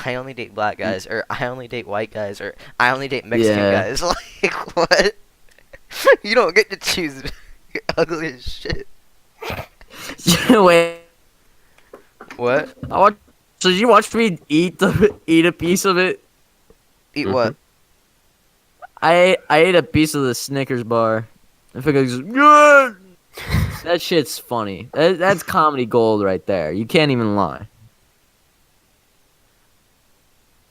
"I only date black guys," or "I only date white guys," or "I only date Mexican Yeah. guys." Like what? You don't get to choose. You're ugly as shit. Wait. What? So did you watch me eat a piece of it? Eat what? I ate a piece of the Snickers bar. I figured yeah! That shit's funny. That's comedy gold right there. You can't even lie.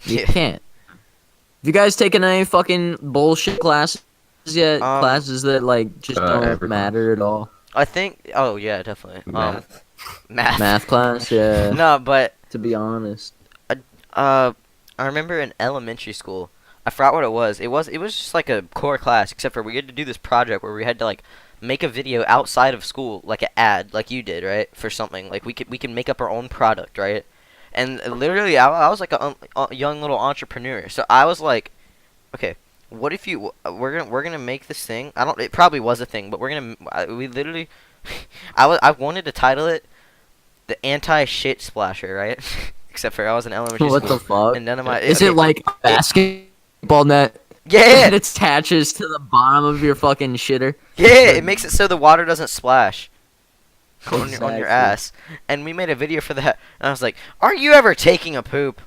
You Yeah. can't. Have you guys taken any fucking bullshit classes yet? Classes that like just don't every matter at all. I think. Oh yeah, definitely. Math. Math. Math class, yeah. No, but To be honest. I remember in elementary school. I forgot what it was. It was just like a core class, except for we had to do this project where we had to like make a video outside of school, like an ad, like you did, right, for something. Like we could make up our own product, right? And literally, I was like a young little entrepreneur. So I was like, okay, what if we're gonna make this thing? It probably was a thing, but we literally, I wanted to title it the anti-shit splasher, right? Except for I was in elementary What school. the fuck? And none of my Is okay, it like a basketball net? Yeah, It attaches to the bottom of your fucking shitter. yeah, it makes it so the water doesn't splash on your Exactly. ass. And we made a video for that. And I was like, "Are you ever taking a poop?"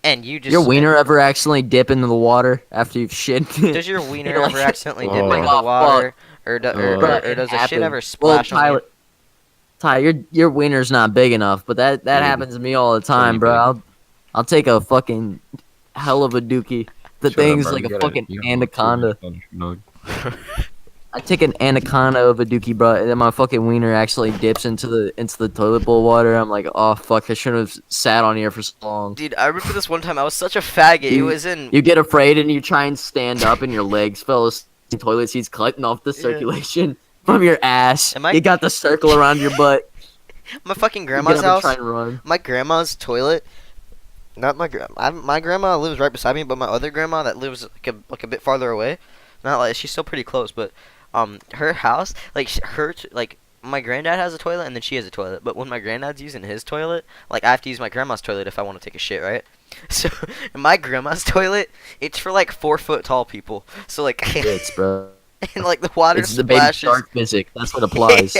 And you just Your wiener ever accidentally dip into the water after you've shit? does your wiener You're like- ever accidentally dip Oh. into Oh, the water, fuck. or Bruh, or does It a shit ever happened. splash on you? Ty, your wiener's not big enough, but that Dude. happens to me all the time, Plenty bro. big. I'll take a fucking hell of a dookie. The Shut up, thing's bro. like You a gotta- fucking you gotta anaconda. look through it. I take an anaconda of a dookie, bro, and then my fucking wiener actually dips into the toilet bowl water. I'm like, oh fuck, I shouldn't have sat on here for so long. Dude, I remember this one time. I was such a faggot. It You- was in. You get afraid and you try and stand up, and your legs fell asleep. Toilet seats cutting off the Yeah. circulation from your ass. Am I- You got the circle around your butt. My fucking You grandma's get up and house. try and run. My grandma's toilet. Not my my grandma lives right beside me, but my other grandma that lives like a bit farther away. Not like she's still pretty close, but her house, like my granddad has a toilet and then she has a toilet. But when my granddad's using his toilet, like I have to use my grandma's toilet if I want to take a shit, right? So my grandma's toilet, it's for like 4 foot tall people. So like, It's bro. and like the water It's the baby splashes. shark physics. That's what applies.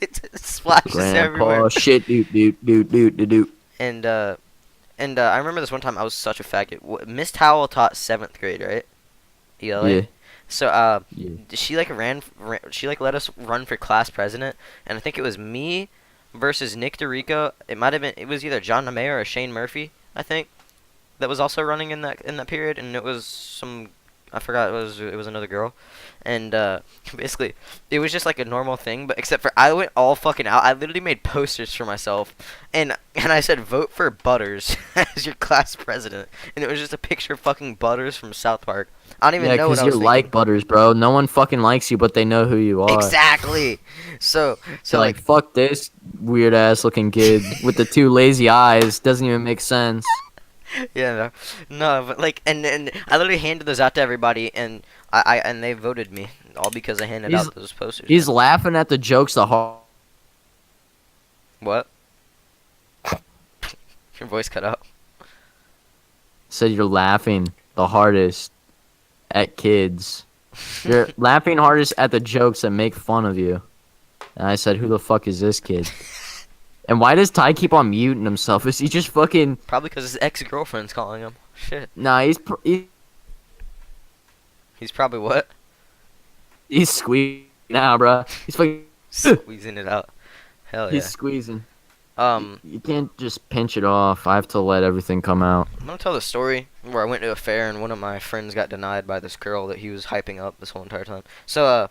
It splashes everywhere. Grandpa shit, doot. And I remember this one time I was such a faggot. Miss Howell taught 7th grade, right? ELA. Yeah. So Yeah. she like she like let us run for class president, and I think it was me versus Nick DeRico. It was either John LeMay or Shane Murphy, I think, that was also running in that period, and it was I forgot, it was another girl. And basically it was just like a normal thing, but except for I went all fucking out. I literally made posters for myself, and I said vote for Butters as your class president, and it was just a picture of fucking Butters from South Park. I don't even know what I was you're thinking. like Butters, bro. No one fucking likes you, but they know who you are. Exactly. So Like, fuck this weird ass looking kid with the 2 lazy eyes. Doesn't even make sense. yeah, no, but like, and I literally handed those out to everybody, and and they voted me all because I handed out those posters. He's laughing at the jokes the hard. What? Your voice cut out. Said you're laughing the hardest at kids. You're laughing hardest at the jokes that make fun of you. And I said, who the fuck is this kid? And why does Ty keep on muting himself? Is he just fucking... Probably because his ex-girlfriend's calling him. Shit. Nah, he's He's probably what? he's squeezing now, bro. He's fucking... Squeezing it out. Hell yeah. He's squeezing. Um, You can't just pinch it off. I have to let everything come out. I'm gonna tell the story where I went to a fair and one of my friends got denied by this girl that he was hyping up this whole entire time. So,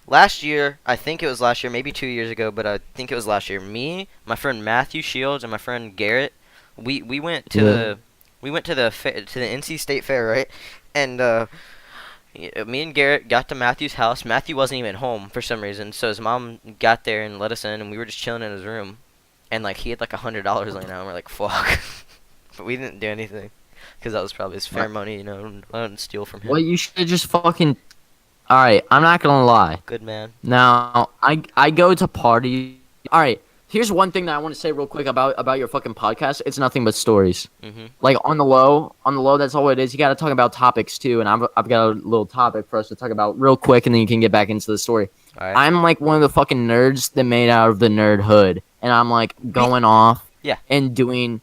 last year, I think it was last year, maybe 2 years ago, but I think it was last year. Me, my friend Matthew Shields, and my friend Garrett, we went to the NC State Fair, right? And me and Garrett got to Matthew's house. Matthew wasn't even home for some reason, so his mom got there and let us in, and we were just chilling in his room. And like he had like $100 laying out, and we're like, fuck. But we didn't do anything because that was probably his fair money, you know. I didn't steal from him. Well, you should just fucking... Alright, I'm not gonna lie. Good man. Now, I go to parties. Alright, here's one thing that I want to say real quick about your fucking podcast. It's nothing but stories. Mhm. Like, on the low, that's all it is. You gotta talk about topics, too, and I've got a little topic for us to talk about real quick, and then you can get back into the story. All right. I'm, like, one of the fucking nerds that made out of the nerd hood, and I'm, like, going off Yeah. and doing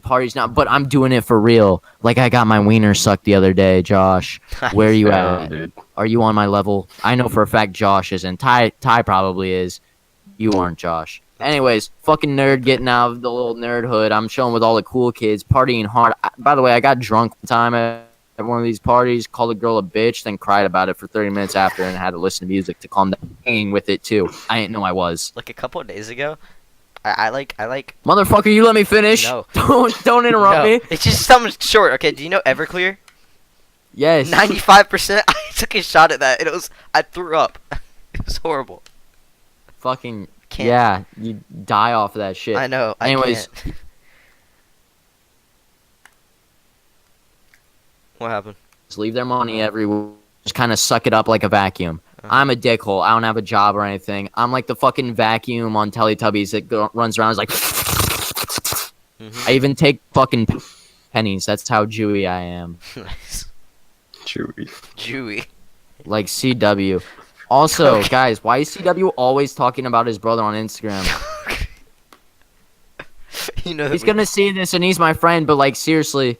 parties now, but I'm doing it for real. Like, I got my wiener sucked the other day, Josh. Where are you at? Dude. Are you on my level? I know for a fact Josh isn't. Ty probably is. You aren't, Josh. Anyways, fucking nerd getting out of the little nerd hood. I'm chilling with all the cool kids, partying hard. By the way, I got drunk one time at one of these parties, called a girl a bitch, then cried about it for 30 minutes after and had to listen to music to calm down. Hanging with it, too. I didn't know I was. Like a couple of days ago, I like. Motherfucker, you let me finish. No. Don't interrupt No, me. it's just something short. Okay, do you know Everclear? Yes. 95%. I took a shot at that, and I threw up. It was horrible. Fucking, Can't. yeah, you die off of that shit. I know. Anyways. I can't. What happened? Just leave their money everywhere. Just kind of suck it up like a vacuum. I'm a dickhole. I don't have a job or anything. I'm like the fucking vacuum on Teletubbies that runs around. Is like. I even take fucking pennies. That's how Jewy I am. Nice. Chewy. Like CW. Also, guys, why is CW always talking about his brother on Instagram? You know He's gonna see this and he's my friend, but like seriously,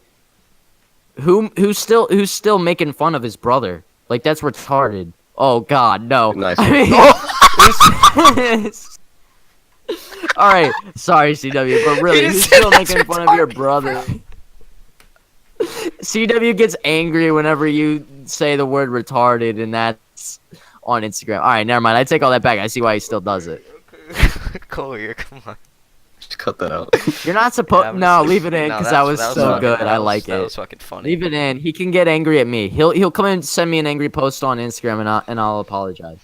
who's still making fun of his brother? Like that's retarded. Oh God, no. Nice. I mean, all right, sorry CW, but really, You who's said still that's making fun of your brother? CW gets angry whenever you say the word retarded, and that's on Instagram. All right, never mind. I take all that back. I see why he still does it. Collier, come on. Just cut that out. You're not supposed. No, leave it in No, because that was so fucking- good. I was- like That it. was fucking funny. Leave it in. He can get angry at me. He'll come and send me an angry post on Instagram, and I'll apologize.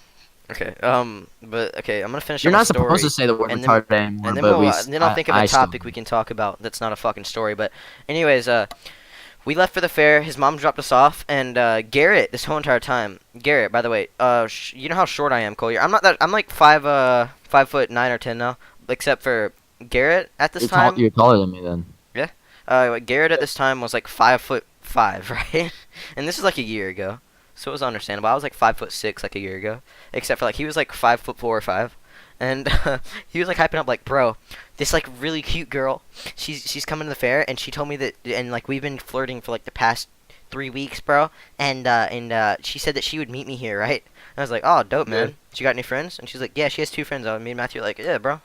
Okay. But okay, I'm gonna finish. You're up my not supposed story, to say the word and then- retarded anymore, and then but then I'll think of a I still topic we can talk about that's not a fucking story. But anyways, we left for the fair. His mom dropped us off, and Garrett, this whole entire time. Garrett, by the way, you know how short I am, Collier. I'm not that. I'm like 5'9" or 10 now, except for Garrett at this time. You're taller than me then. Garrett at this time was like 5'5", right? And this is like a year ago, so it was understandable. I was like 5'6" like a year ago, except for like he was like 5'4" or 5. And he was like hyping up like, bro, this like really cute girl, she's coming to the fair, and she told me that, and like we've been flirting for like the past 3 weeks, bro, and she said that she would meet me here, right? And I was like, oh, dope, man. She got any friends? And she's like, yeah, she has 2 friends. Me and Matthew were like, yeah, bro.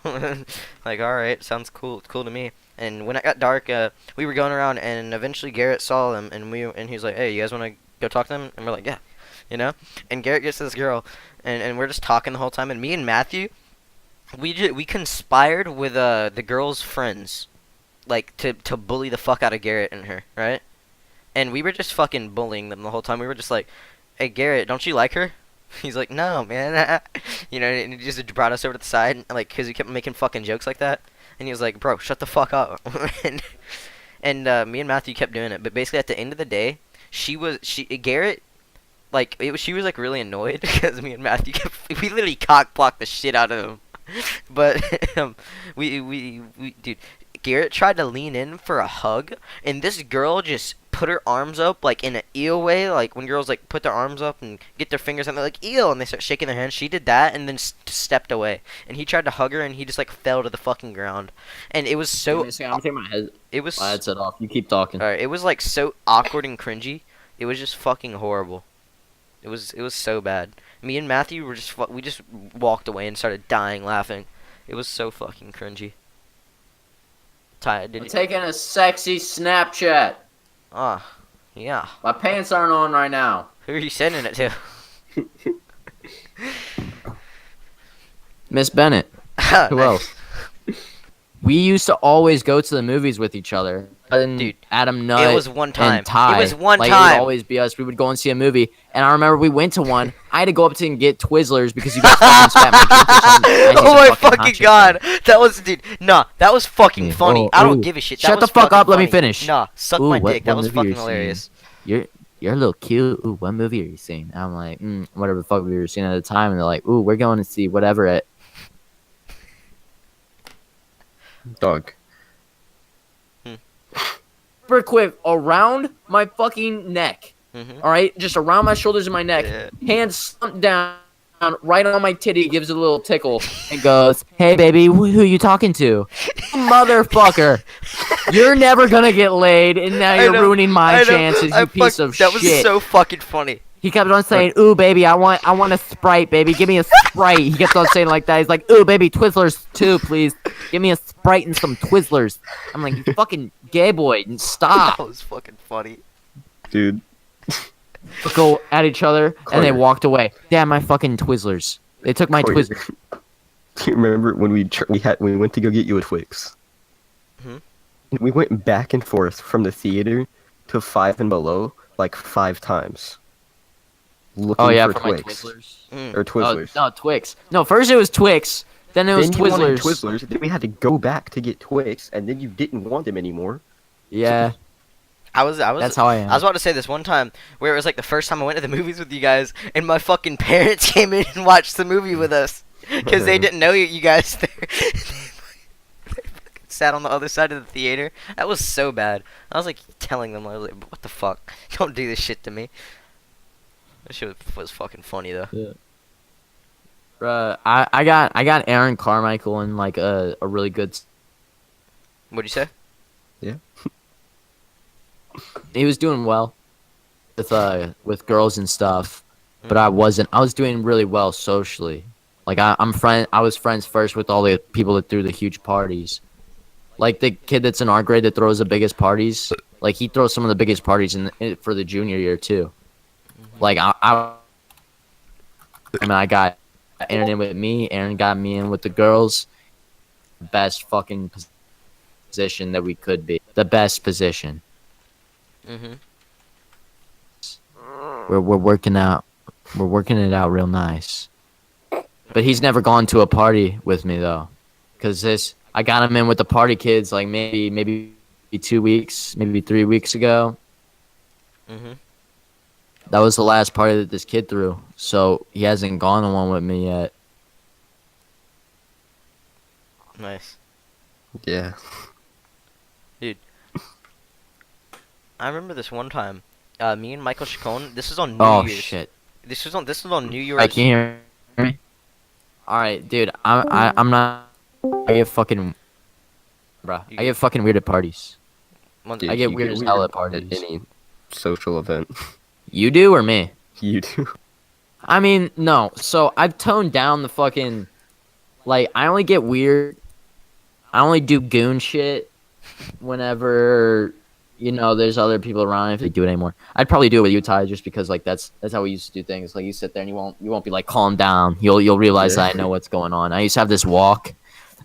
Like, all right, sounds cool, cool to me. And when it got dark, we were going around, and eventually Garrett saw them, and he was like, hey, you guys want to go talk to them? And we're like, yeah, you know. And Garrett gets this girl, and we're just talking the whole time, and me and Matthew, we conspired with the girl's friends, like to bully the fuck out of Garrett and her, right? And we were just fucking bullying them the whole time. We were just like, hey Garrett, don't you like her? He's like, no, man. You know, and he just brought us over to the side, like, cause he kept making fucking jokes like that. And he was like, bro, shut the fuck up. and me and Matthew kept doing it. But basically, at the end of the day, Garrett, like, she was like really annoyed because me and Matthew we literally cock blocked the shit out of him. But dude, Garrett tried to lean in for a hug, and this girl just put her arms up like in an eel way, like when girls like put their arms up and get their fingers on, they're like eel, and they start shaking their hands. She did that and then stepped away, and he tried to hug her, and he just like fell to the fucking ground, and it was so. I'm taking my head. It was. My headset off. You keep talking. Alright, it was like so awkward and cringy. It was just fucking horrible. It was so bad. Me and Matthew were we just walked away and started dying laughing. It was so fucking cringy. Ty, did I'm you? taking a sexy Snapchat. Ah, yeah. My pants aren't on right now. Who are you sending it to? Miss Bennett. Who else? We used to always go to the movies with each other. And Dude, Adam Nutt it was one time. and Ty. It was one like, time. It would always be us. We would go and see a movie. And I remember we went to one. I had to go up to and get Twizzlers because you guys fucking spat my drink or something. Oh my fucking god. That was, dude, nah, that was fucking funny. I don't give a shit. That Shut the was fuck fucking up, let me funny. finish. Nah, suck Ooh, my what- dick. That what was movie fucking you're seeing? hilarious. You're a little cute. Ooh, what movie are you seeing? And I'm like, whatever the fuck we were seeing at the time. And they're like, ooh, we're going to see whatever at. Dog. Super quick around my fucking neck. Mhm. All right, just around my shoulders and my neck. Yeah. Hands slumped down right on my titty, gives it a little tickle, and goes, "Hey, baby, who you talking to? Motherfucker, you're never gonna get laid, and now you're ruining my chances, you piece of that shit." was so fucking funny. He kept on saying, "Ooh, baby, I want a Sprite, baby. Give me a Sprite." He kept on saying like that. He's like, "Ooh, baby, Twizzlers too, please. Give me a Sprite and some Twizzlers." I'm like, "You fucking gay boy, stop." That was fucking funny. Dude. Go at each other, and they Carter. walked away. Damn, my fucking Twizzlers. They took my Carter, Twizzlers. Do you remember when we went to go get you a Twix? Mhm. We went back and forth from the theater to 5 and Below like 5 times. Looking Oh yeah, for for my Twix. Twizzlers. Or Twizzlers. Oh, no, Twix. No, first it was Twix. Then it was Then you wanted Twizzlers. Twizzlers. Then we had to go back to get Twix, and then you didn't want them anymore. Yeah, I was that's how I am. I was about to say this one time where it was like the first time I went to the movies with you guys, and my fucking parents came in and watched the movie with us because they didn't know you guys there. They fucking sat on the other side of the theater. That was so bad. I was like telling them, I was like, "What the fuck? Don't do this shit to me." That shit was fucking funny though. Yeah. I got Aaron Carmichael in like a really good. What'd you say? He was doing well with girls and stuff, but I wasn't. I was doing really well socially. Like I was friends first with all the people that threw the huge parties. Like the kid that's in our grade that throws the biggest parties. Like he throws some of the biggest parties for the junior year too. Like I mean, I got Aaron in with me. Aaron got me in with the girls. Best fucking position that we could be. The best position. Mhm. We're working out. We're working it out real nice. But he's never gone to a party with me though, because I got him in with the party kids like maybe 2 weeks, maybe 3 weeks ago, Mm-hmm. That was the last party that this kid threw. So he hasn't gone on one with me yet. Nice. Yeah. I remember this one time. Me and Michael Chacon. This was on New Oh Year's. shit! This was on New Year's. I can hear me. All right, dude. I'm not. I get fucking, bruh. I get fucking weird at parties. Dude, I get you weird as hell at at parties. any social event. You do or me? You do. I mean, no. So I've toned down the fucking. Like, I only get weird. I only do goon shit whenever, there's other people around. If they do it anymore, I'd probably do it with you, Ty, just because like that's how we used to do things. Like you sit there and you won't be like calm down. You'll realize Yeah. that I know what's going on. I used to have this walk.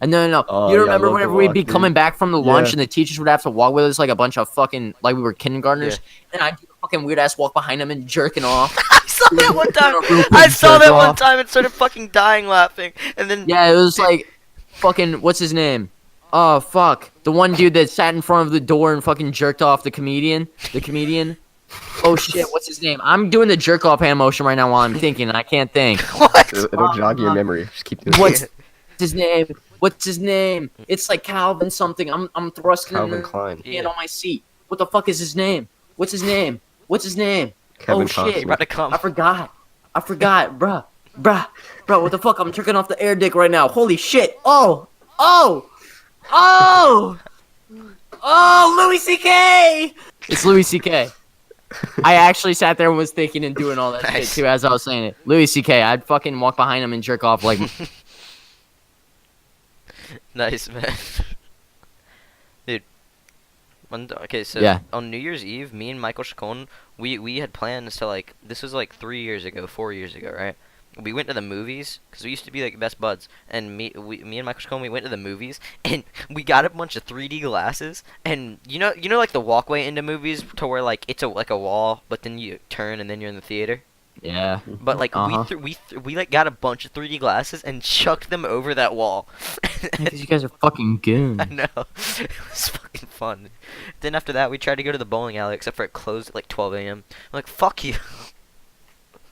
And no. Oh, You yeah, I remember love the whenever we'd walk, be dude. coming back from the lunch Yeah. and the teachers would have to walk with us like a bunch of fucking like we were kindergartners, and I'd do a fucking weird ass walk behind them and jerking off. I saw that one time. Real quick I saw jerk that one off. time and started fucking dying laughing. And then Yeah, it was like fucking what's his name? Oh fuck. The one dude that sat in front of the door and fucking jerked off the comedian. Oh shit, what's his name? I'm doing the jerk off hand motion right now while I'm thinking and I can't think. what? It'll jog your memory. Just keep doing What's it. his name? What's his name? It's like Calvin something. I'm thrusting Calvin in Klein. hand on my seat. What the fuck is his name? What's his name? Kevin Oh shit. You're about to come. I forgot, bruh. What the fuck? I'm jerking off the air dick right now. Holy shit. Oh, Louis C.K. It's Louis C.K. I actually sat there and was thinking and doing all that shit Nice. too as I was saying it. Louis C.K. I'd fucking walk behind him and jerk off like. Nice, man. Dude. Okay, so Yeah. on New Year's Eve, me and Michael Chacon, we had plans to like, this was like 4 years ago, right? We went to the movies, because we used to be like best buds, and me and Michael Chacon, we went to the movies, and we got a bunch of 3D glasses, and you know like the walkway into movies to where like it's like a wall, but then you turn and then you're in the theater? Yeah. But like we like got a bunch of 3D glasses and chucked them over that wall. Because you guys are fucking goons. I know. It was fucking fun. Then after that, we tried to go to the bowling alley, except for it closed at like 12 a.m. I'm like, fuck you.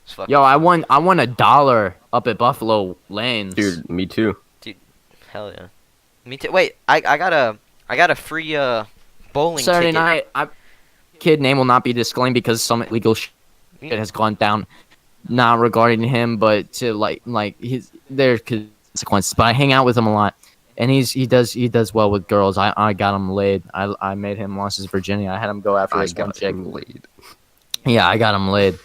It's fucking Yo, I won $1 up at Buffalo Lanes. Dude, me too. hell yeah. Me too. Wait, I got a free bowling Saturday ticket. night, kid name will not be disclaimed because some illegal shit has gone down, not regarding him, but to like there's consequences. But I hang out with him a lot, and he does well with girls. I got him laid. I made him lost his virginity. I had him go after I this one got chick. him laid. Yeah, I got him laid,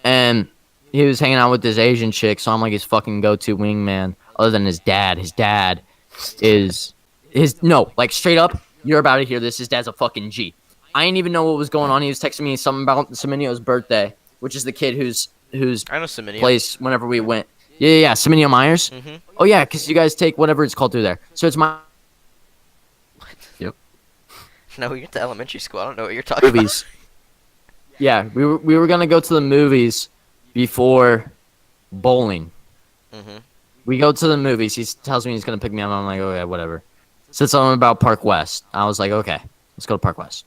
and he was hanging out with this Asian chick, so I'm like his fucking go-to wingman. Other than his dad is like straight up. You're about to hear this. His dad's a fucking G. I didn't even know what was going on. He was texting me something about Semenio's birthday, which is the kid whose I know Semenio. place whenever we went. Yeah. Semenio Myers. Mhm. Oh yeah, because you guys take whatever it's called through there. So it's my No, you're at the elementary school. I don't know what you're talking movies. Yeah, we were gonna go to the movies before bowling. about. Mhm. We go to the movies. He tells me he's gonna pick me up. I'm like, okay, whatever. Said something about Park West. I was like, okay, let's go to Park West.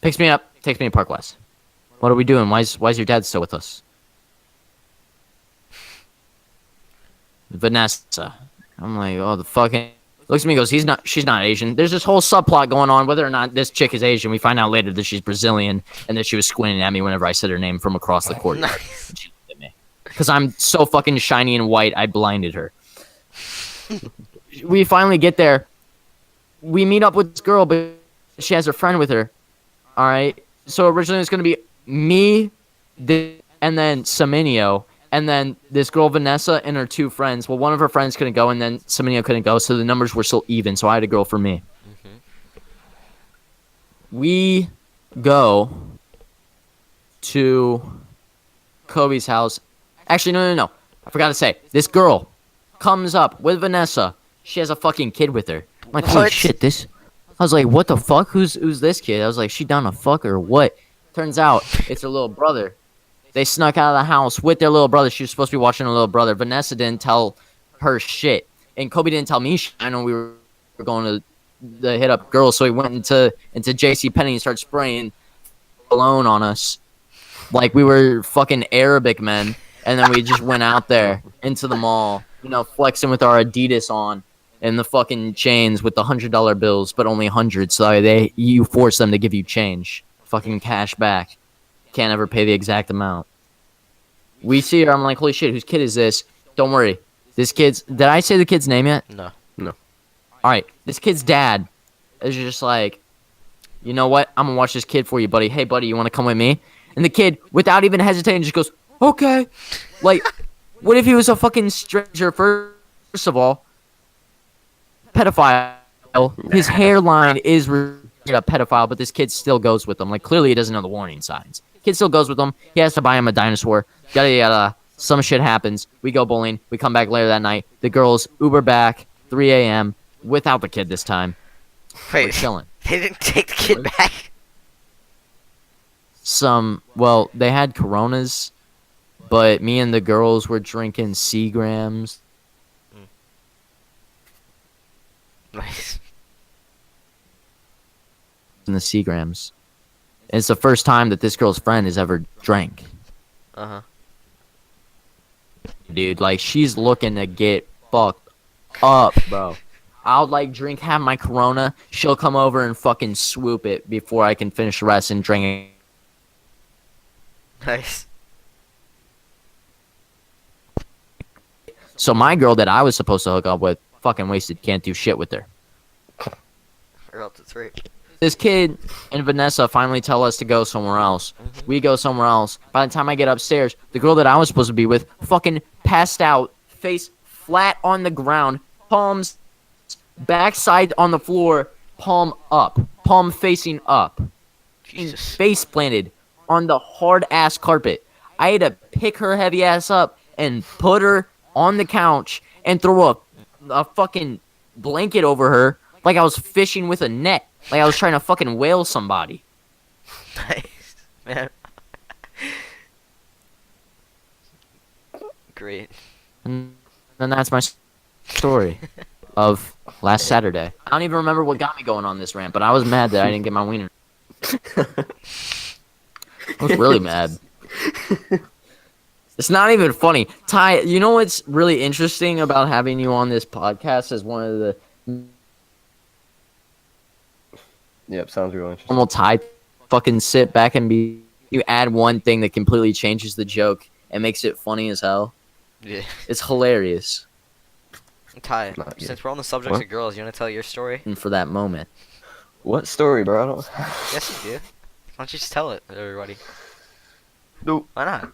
Picks me up, takes me to Park West. What are we doing? Why's your dad still with us? Vanessa. I'm like, oh, the fucking. Looks at me and goes, she's not Asian. There's this whole subplot going on whether or not this chick is Asian. We find out later that she's Brazilian and that she was squinting at me whenever I said her name from across the courtyard. Nice. She looked at me. Because I'm so fucking shiny and white, I blinded her. We finally get there. We meet up with this girl, but she has her friend with her. All right. So originally it was going to be me, and then Semenio, and then this girl Vanessa and her two friends. Well, one of her friends couldn't go, and then Semenio couldn't go, so the numbers were still even. So I had a girl for me. Mhm. We go to Kobe's house. Actually, no. I forgot to say. This girl comes up with Vanessa. She has a fucking kid with her. I'm like, holy What? shit, this. I was like, what the fuck? Who's this kid? I was like, she down to fuck or what? Turns out it's her little brother. They snuck out of the house with their little brother. She was supposed to be watching her little brother. Vanessa didn't tell her shit. And Kobe didn't tell me shit. I know we were going to the hit up girls, so he went into JC Penney and started spraying cologne on us. like we were fucking Arabic men, and then we just went out there into the mall, flexing with our Adidas on and the fucking chains with the $100 bills, but only hundreds. So you force them to give you change, fucking cash back. Can't ever pay the exact amount. We see her. I'm like, holy shit, whose kid is this? Don't worry, this kid's. Did I say the kid's name yet? No. All right, this kid's dad is just like, you know what? I'm gonna watch this kid for you, buddy. Hey, buddy, you want to come with me? And the kid, without even hesitating, just goes, okay. Like, what if he was a fucking stranger? First of all, pedophile. His hairline is a pedophile, but this kid still goes with him. Like, clearly he doesn't know the warning signs. Kid still goes with him. He has to buy him a dinosaur. Yada yada. Some shit happens. We go bowling. We come back later that night. The girls Uber back 3 a.m. without the kid this time. We're Wait, chilling. they didn't take the kid back? Well, they had Coronas, but me and the girls were drinking Seagrams. Nice. In the Seagrams. It's the first time that this girl's friend has ever drank. Uh-huh. Dude, like, she's looking to get fucked up, bro. I'll, like, drink half my Corona. She'll come over and fucking swoop it before I can finish the rest and drink it. Nice. So my girl that I was supposed to hook up with, fucking wasted, can't do shit with her. Or else it's right. This kid and Vanessa finally tell us to go somewhere else. We go somewhere else. By the time I get upstairs, the girl that I was supposed to be with fucking passed out, face flat on the ground, palms backside on the floor, palm up, palm facing up, Jesus. face planted on the hard ass carpet. I had to pick her heavy ass up and put her on the couch and throw a fucking blanket over her like I was fishing with a net. Like I was trying to fucking whale somebody. Nice. Man. Great. And that's my story of last Saturday. I don't even remember what got me going on this rant, but I was mad that I didn't get my wiener. I was really mad. It's not even funny. Ty, you know what's really interesting about having you on this podcast as one of the Yep, sounds real interesting. normal Ty fucking sit back and you add one thing that completely changes the joke and makes it funny as hell. Yeah. It's hilarious. Ty, Not yet. since we're on the subject What? of girls, you want to tell your story? And for that moment. What story, bro? I don't... Yes, you do. Why don't you just tell it to everybody? Nope. Why not?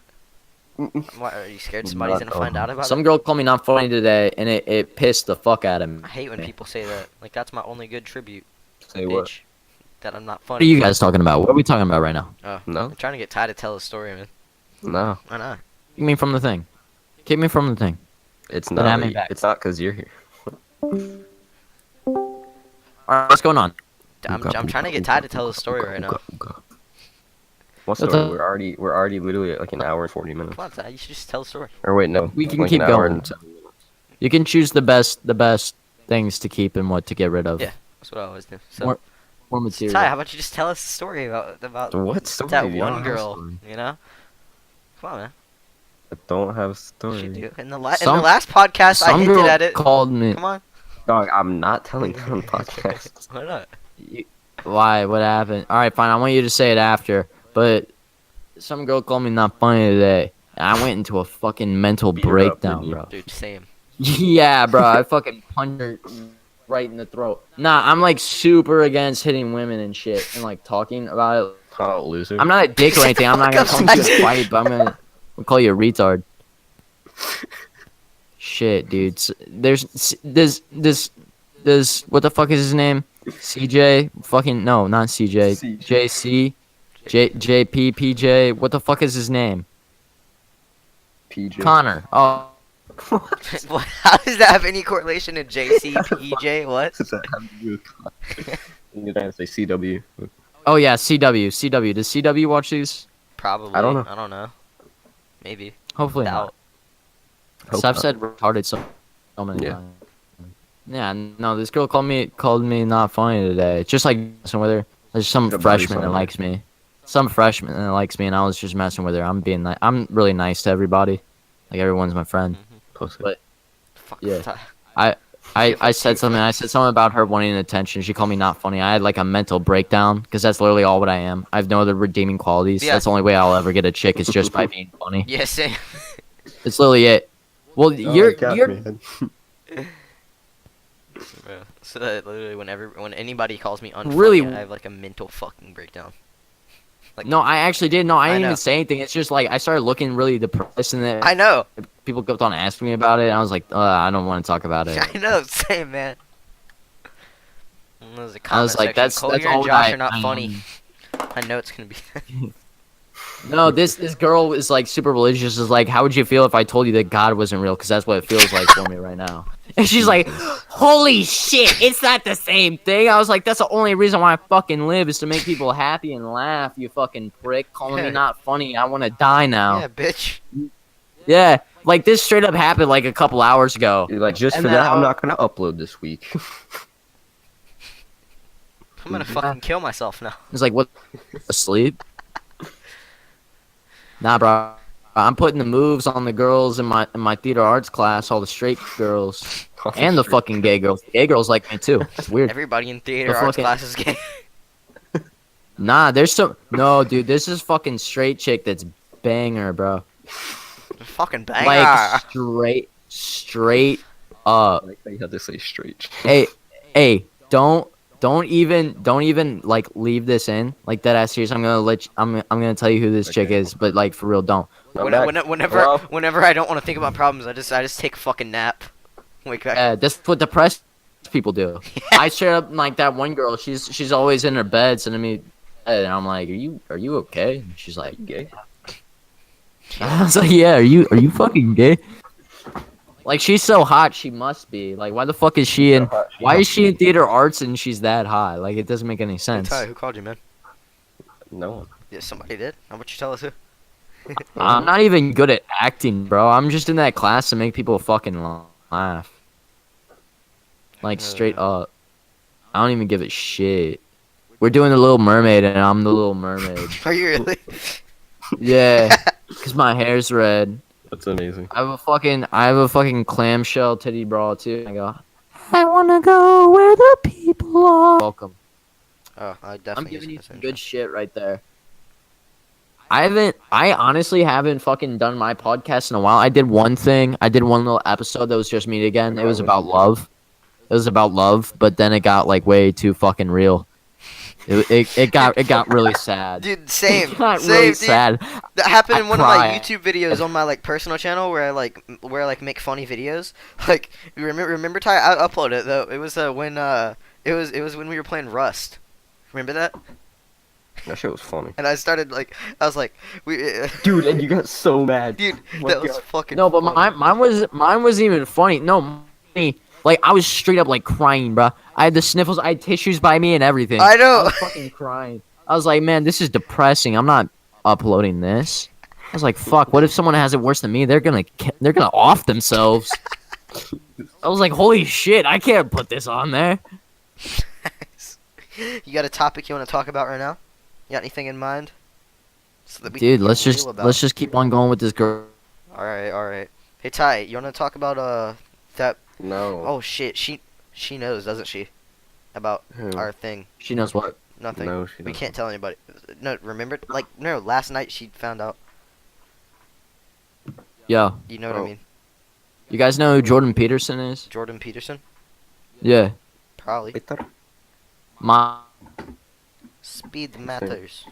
Why, are you scared somebody's Not gonna find out about Some it? girl called me not funny today, and it pissed the fuck out of me. I hate when people say that. Like, that's my only good tribute, Say what? bitch. That I'm not What are funny. you guys talking about? What are we talking about right now? Oh, No? I'm trying to get Ty to tell his story, man. No. Why not? Kick me from the thing. Kick me from the thing. It's But not. I'm back. It's not because you're here. Alright, what's going on? I'm trying to get Ty to tell his story right now. What What's story? up? We're already literally at like an hour and 40 minutes. Come on, Ty, you should just tell the story. Or wait, no. We can like keep an hour going. and 7 minutes. You can choose the best things to keep and what to get rid of. Yeah. That's what I always do. So, More material. Ty, how about you just tell us the story about What story? that I don't one have a girl? story. You know? Come on, man. I don't have a You story. should do. In the Some- last podcast, I Some hinted girl at it. called me. Come on. Dog, I'm not telling that on the podcast. Why not? Why? What happened? All right, fine. I want you to say it after. But some girl called me not funny today, and I went into a fucking mental Beat her up, breakdown, didn't you? bro. Dude, same. Yeah, bro. I fucking punched her right in the throat. Nah, I'm like super against hitting women and shit and like talking about it. Oh, loser. I'm not a dick or anything. I'm not gonna come to you a fight, but I'm gonna call you a retard. Shit, dude. There's what the fuck is his name? CJ? Fucking no, not CJ. CJ. JC? JP PJ? What the fuck is his name? PJ. Connor. Oh, What? How does that have any correlation to JCPJ? What? Does that have to do with Connor? You're trying to say CW. oh yeah, CW. Does CW watch these? Probably. I don't know. I don't know. Maybe. Hopefully not. Doubt. Hope So I've not. said retarded so many Yeah. times. Yeah, no, this girl called me not funny today. Just like messing with her. There's some The body freshman that song. likes me. some freshman that likes me, and I was just messing with her. I'm really nice to everybody. Like everyone's my friend. Pussy. But Fuck yeah. Ty. I said something. I said something about her wanting attention. She called me not funny. I had like a mental breakdown because that's literally all what I am. I have no other redeeming qualities. Yeah. That's the only way I'll ever get a chick is just by being funny. Yeah, same. It's literally it. Well, you're man. Bro. So that literally when anybody calls me unfunny, Really- I have like a mental fucking breakdown. Like, no. I actually did. No, I didn't know. even say anything. It's just like I started looking really depressed, and then I know. people kept on asking me about it. And I was like, I don't want to talk about it. I know, same man. And there's a I comment was like, section, that's Collier all and Josh I- are not I funny. am. I know it's gonna be. No, this girl is like super religious. Is like, how would you feel if I told you that God wasn't real? Because that's what it feels like for me right now. And she's like, holy shit, it's not the same thing. I was like, that's the only reason why I fucking live is to make people happy and laugh. You fucking prick, calling me Yeah. not funny. I want to die now. Yeah, bitch. Yeah, like this straight up happened like a couple hours ago. Dude, like just And for then that, I'm I- not gonna upload this week. I'm gonna fucking kill myself now. It's like, what? Asleep? Nah, bro. I'm putting the moves on the girls in my theater arts class, all the straight girls and the fucking gay girls. The gay girls like me too. It's weird. Everybody in theater The arts fucking- class is gay. Nah, there's some. No, dude, this is fucking straight chick that's banger, bro. Fucking banger. Like straight up. Like you had to say straight. Hey, don't even like leave this in like that ass serious. I'm gonna tell you who this chick Okay. is, but like for real, don't. Whenever Hello? I don't want to think about problems, I just take a fucking nap. Wake back. Yeah, that's what depressed people do. I straight up like that one girl. She's always in her bed sending me, and I'm like, are you okay? And she's like, Gay. I was like, yeah, are you fucking gay? Like she's so hot, she must be. Like, why the fuck is she in? Why is she in theater arts and she's that high? Like, it doesn't make any Hey, sense. Ty, who called you, man? No one. Yeah, somebody did. How about you tell us who? I'm not even good at acting, bro. I'm just in that class to make people fucking laugh. Like straight up. I don't even give a shit. We're doing the Little Mermaid, and I'm the Little Mermaid. Are you really? Yeah, cause my hair's red. That's amazing. I have a fucking clamshell titty bra too. I go. I wanna go where the people are. Welcome. Oh, I I'm definitely. giving you use some this good shit right there. I honestly haven't fucking done my podcast in a while. I did one thing. I did one little episode that was just me again. It was about love. It was about love, but then it got like way too fucking real. It got really sad. Dude, same. It got Same, really dude. sad. That happened I in one of my cry. YouTube videos on my like personal channel where I make funny videos. Like you remember Ty? I uploaded it though. It was when it was when we were playing Rust. Remember that? That shit was funny. And I was like Dude, and you got so mad. dude, Oh my that was God. fucking No, but funny. mine wasn't even funny. No, like I was straight up like crying, bro. I had the sniffles. I had tissues by me and everything. I know. I was fucking crying. I was like, man, this is depressing. I'm not uploading this. I was like, fuck. What if someone has it worse than me? They're gonna off themselves. I was like, holy shit, I can't put this on there. You got a topic you want to talk about right now? You got anything in mind? So that we Dude, can let's get just real about let's it? just keep on going with this girl. All right. Hey Ty, you want to talk about that? No. Oh shit, she knows, doesn't she? About Who? our thing. She knows what. Nothing. No, she We doesn't. can't tell anybody. No, remember? Like, no, last night she found out. Yeah. You know what I Oh. mean? You guys know who Jordan Peterson is? Jordan Peterson? Yeah. Probably. Peter? My Speed matters.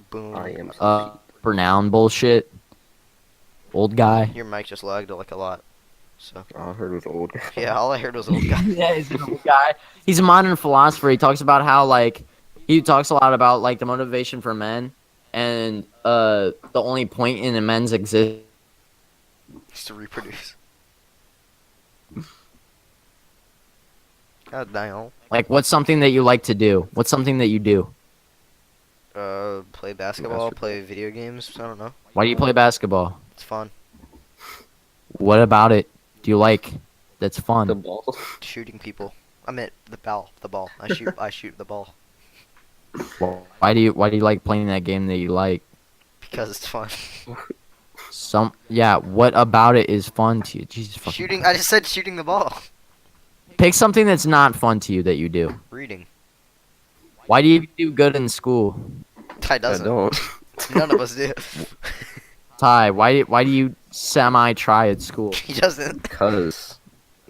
Boom. I am. pronoun bullshit. Old guy. Your mic just lagged like a lot. So, All I heard was old. yeah, all I heard was old guy. Yeah, he's an old guy. He's a modern philosopher. He talks about how he talks a lot about like the motivation for men and the only point in a men's existence. Just to reproduce. God damn. Like, what's something that you like to do? What's something that you do? Play basketball, play video games. I don't know. Why do you play basketball? It's fun. What about it do you like that's fun? The ball. Shooting people. I meant the ball. I shoot the ball. Well, why do you like playing that game that you like? Because it's fun. Yeah. What about it is fun to you? Jesus fucking. Shooting. I just said shooting the ball. Pick something that's not fun to you that you do. Reading. Why do you do good in school? Ty I doesn't. don't. None of us do. Ty, why do you semi-try at school? He doesn't. Because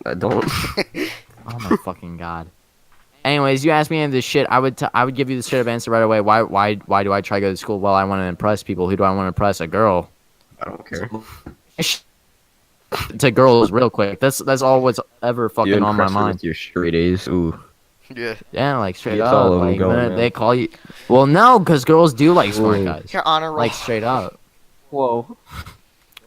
I don't. Oh my fucking god. Anyways, you asked me any of this shit, I would give you the straight up answer right away. Why do I try to go to school? Well, I want to impress people. Who do I want to impress? A girl. I don't care. To girls, real quick. That's all what's ever You fucking on my impress her mind. with your straight A's. Ooh. Yeah. Yeah, like straight Gets up. all of 'em Like going, man, man. they call you. Well, no, because girls do like smart Whoa. guys. Your honor roll. Like straight up. Whoa.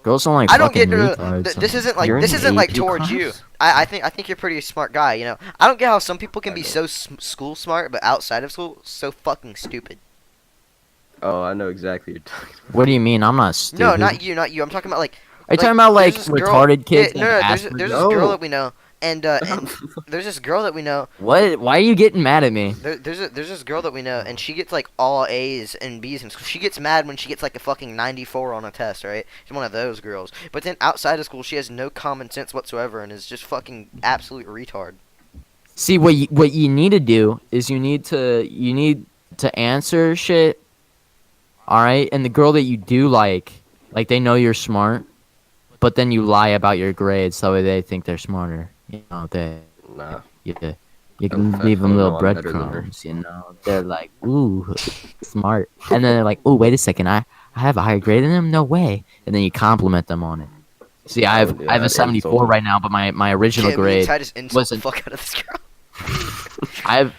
Girls don't like. I don't fucking get retards. this isn't like You're in this isn't like AP towards class? you. I think you're a pretty smart guy. You know. I don't get how some people can I be know. so school smart, but outside of school so fucking stupid. Oh, I know exactly what you're talking about. What do you mean? I'm not stupid. No, not you, not you. I'm talking about like. Are you talking about like there's this girl- retarded kids? Yeah, no, like there's Asperger's? this girl No. that we know, and there's this girl that we know. What? Why are you getting mad at me? There's this girl that we know, and she gets like all A's and B's in school. She gets mad when she gets like a fucking 94 on a test, right? She's one of those girls. But then outside of school, she has no common sense whatsoever and is just fucking absolute retard. See, what you need to do is you need to answer shit. All right, and the girl that you do like they know you're smart, but then you lie about your grades so they think they're smarter. You know, Nah. you can Don't leave them know little I'm better than her. breadcrumbs. You know, they're like, ooh, smart, and then they're like, ooh, wait a second, I have a higher grade than them. No way, and then you compliment them on it. See, I have would do I have a that. 74 Insult. right now, but my original Yeah, me and grade Ty just insult the wasn't. fuck out of this girl. I have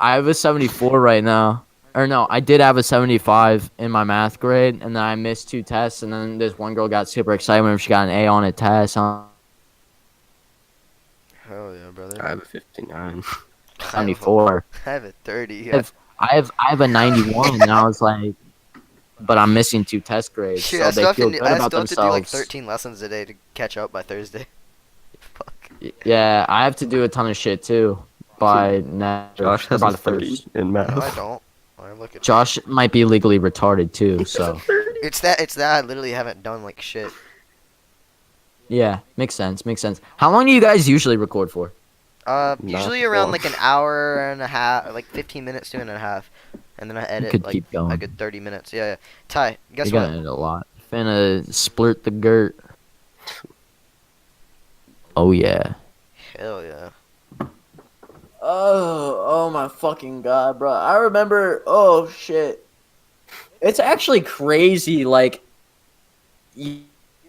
I have a 74 right now. Or no, I did have a 75 in my math grade, and then I missed 2 tests, and then this one girl got super excited when she got an A on a test. Hell yeah, brother. I have a 59. 74. I have a 30. I have a 91, and I was like, but I'm missing 2 test grades, Shit, so I they still feel have good to, I about still have to do like themselves. 13 lessons a day to catch up by Thursday. Fuck. Yeah, I have to do a ton of shit too by next Josh has by a the 30 first. in No, I math. don't. I look at Josh might be legally retarded too, so It's that I literally haven't done like shit. yeah, makes sense. How long do you guys usually record for? Not Usually around long. like an hour and a half, like 15 minutes to an and a half, and then I edit could like keep going. a good 30 minutes. Yeah, yeah. Ty, guess You what? got it a lot. Finna splurt the girt. Oh yeah. Hell yeah. Oh my fucking god, bro. I remember. Oh shit. It's actually crazy. Like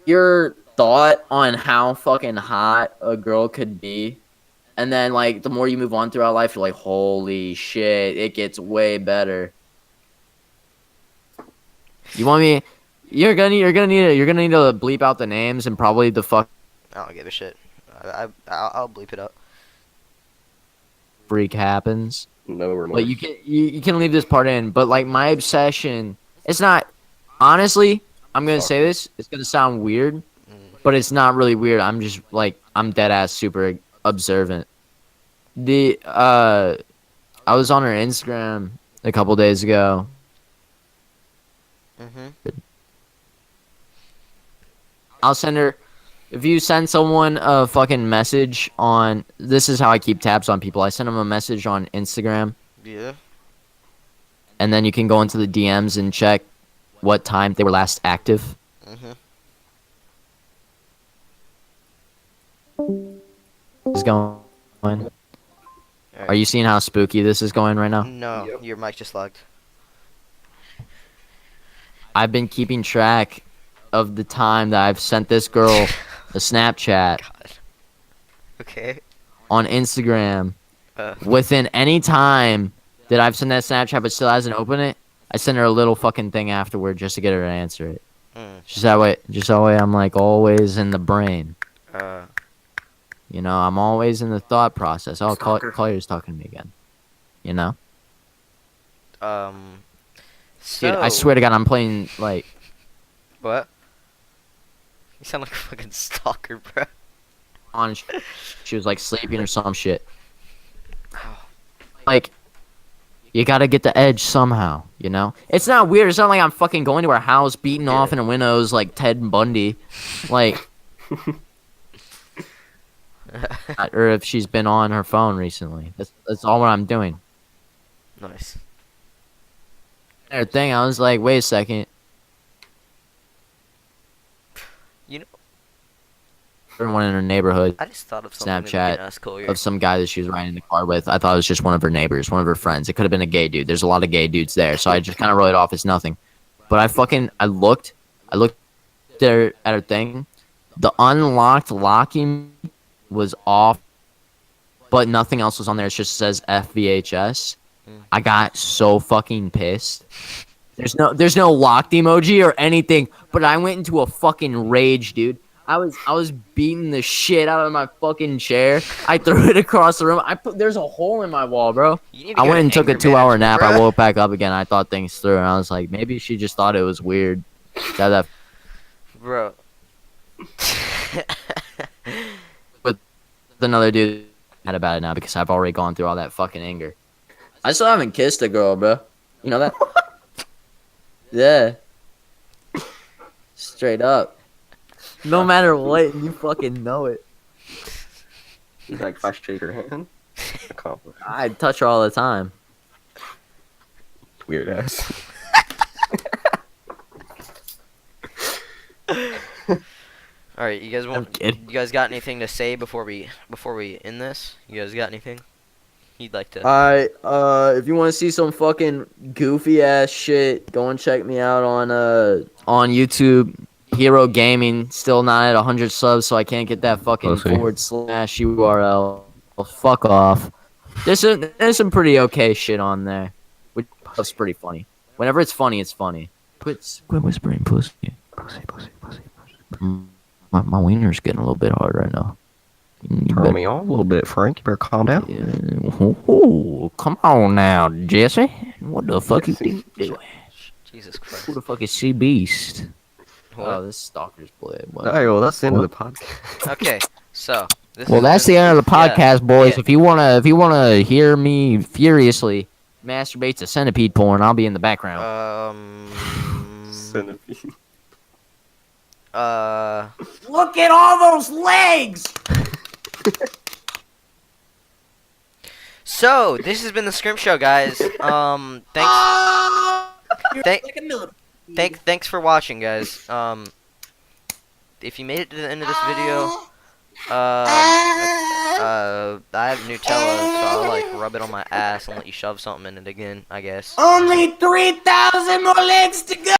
your thought on how fucking hot a girl could be, and then like the more you move on throughout life, you're like, holy shit, it gets way better. You want me? You're gonna need to bleep out the names and probably the fuck I don't give a shit. I'll bleep it up. freak happens. No remorse. But you can leave this part in. But like my obsession, it's not. Honestly, I'm gonna say this. It's gonna sound weird, but it's not really weird. I'm just like I'm dead ass super observant. I was on her Instagram a couple days ago. Mm-hmm. I'll send her. If you send someone a fucking message on, this is how I keep tabs on people. I send them a message on Instagram, Yeah. and then you can go into the DMs and check what time they were last active. Mm-hmm. Is going. Are you seeing how spooky this is going right now? No, Yep. your mic just lagged. I've been keeping track of the time that I've sent this girl a Snapchat God. Okay. on Instagram. Uh. Within any time that I've sent that Snapchat but still hasn't opened it, I send her a little fucking thing afterward just to get her to answer it. Mm. Just that way I'm like always in the brain. You know, I'm always in the thought process. Oh, Collier's talking to me again. You know? So, Dude, I swear to God, I'm playing, like, What? You sound like a fucking stalker, bro. on. She was, like, sleeping or some shit. Like, You gotta get the edge somehow, you know? It's not weird. It's not like I'm fucking going to her house, beating off in her windows like Ted Bundy. Like, or if she's been on her phone recently. That's all what I'm doing. Nice. Her thing, I was like, wait a second. You know, Everyone in her neighborhood I just thought of something that we Snapchat can ask Collier. of some guy that she was riding in the car with. I thought it was just one of her neighbors, one of her friends. It could have been a gay dude. There's a lot of gay dudes there, so I just kind of wrote it off as nothing. But I looked there at her thing. The unlocked locking was off, but nothing else was on there. It just says FVHS. I got so fucking pissed. There's no locked emoji or anything, but I went into a fucking rage, dude. I was beating the shit out of my fucking chair. I threw it across the room. There's a hole in my wall, bro. You need to I go went to and took a anger 2-hour management, nap. I bruh. woke back up again. I thought things through, and I was like, maybe she just thought it was weird. That Bro. another dude mad about it now because I've already gone through all that fucking anger. I still haven't kissed a girl, bro. You know that? Yeah. Straight up. No matter what, you fucking know it. He's like, if I shake her hand, accomplish. I touch her all the time. Weird ass. All right, you guys I'm want? kidding. You guys got anything to say before we end this? You guys got anything? He'd like to. Alright, if you want to see some fucking goofy ass shit, go and check me out on YouTube. Hero Gaming, still not at 100 subs, so I can't get that fucking Pussy. / URL. Well, fuck off. There's some pretty okay shit on there, which is pretty funny. Whenever it's funny, it's funny. Quit whispering, pussy. Pussy. My wiener's getting a little bit hard right now. You Turn me on a little bit, Frank. You better calm down. Oh, come on now, Jesse. What the fuck you think you're doing? Jesus Christ. Who the fuck is Sea Beast? What? Oh, this stalker's blood. Alright, well, that's the end of the podcast. Okay, so. This Well, has that's been- the end of the yeah, podcast, boys. yeah. If you wanna hear me furiously masturbate to centipede porn, I'll be in the background. Centipede. Look at all those legs. So this has been the Skrimp Show, guys. Thanks for watching, guys. If you made it to the end of this video, I have Nutella, so I'll like rub it on my ass and let you shove something in it again, I guess. Only 3,000 more legs to go.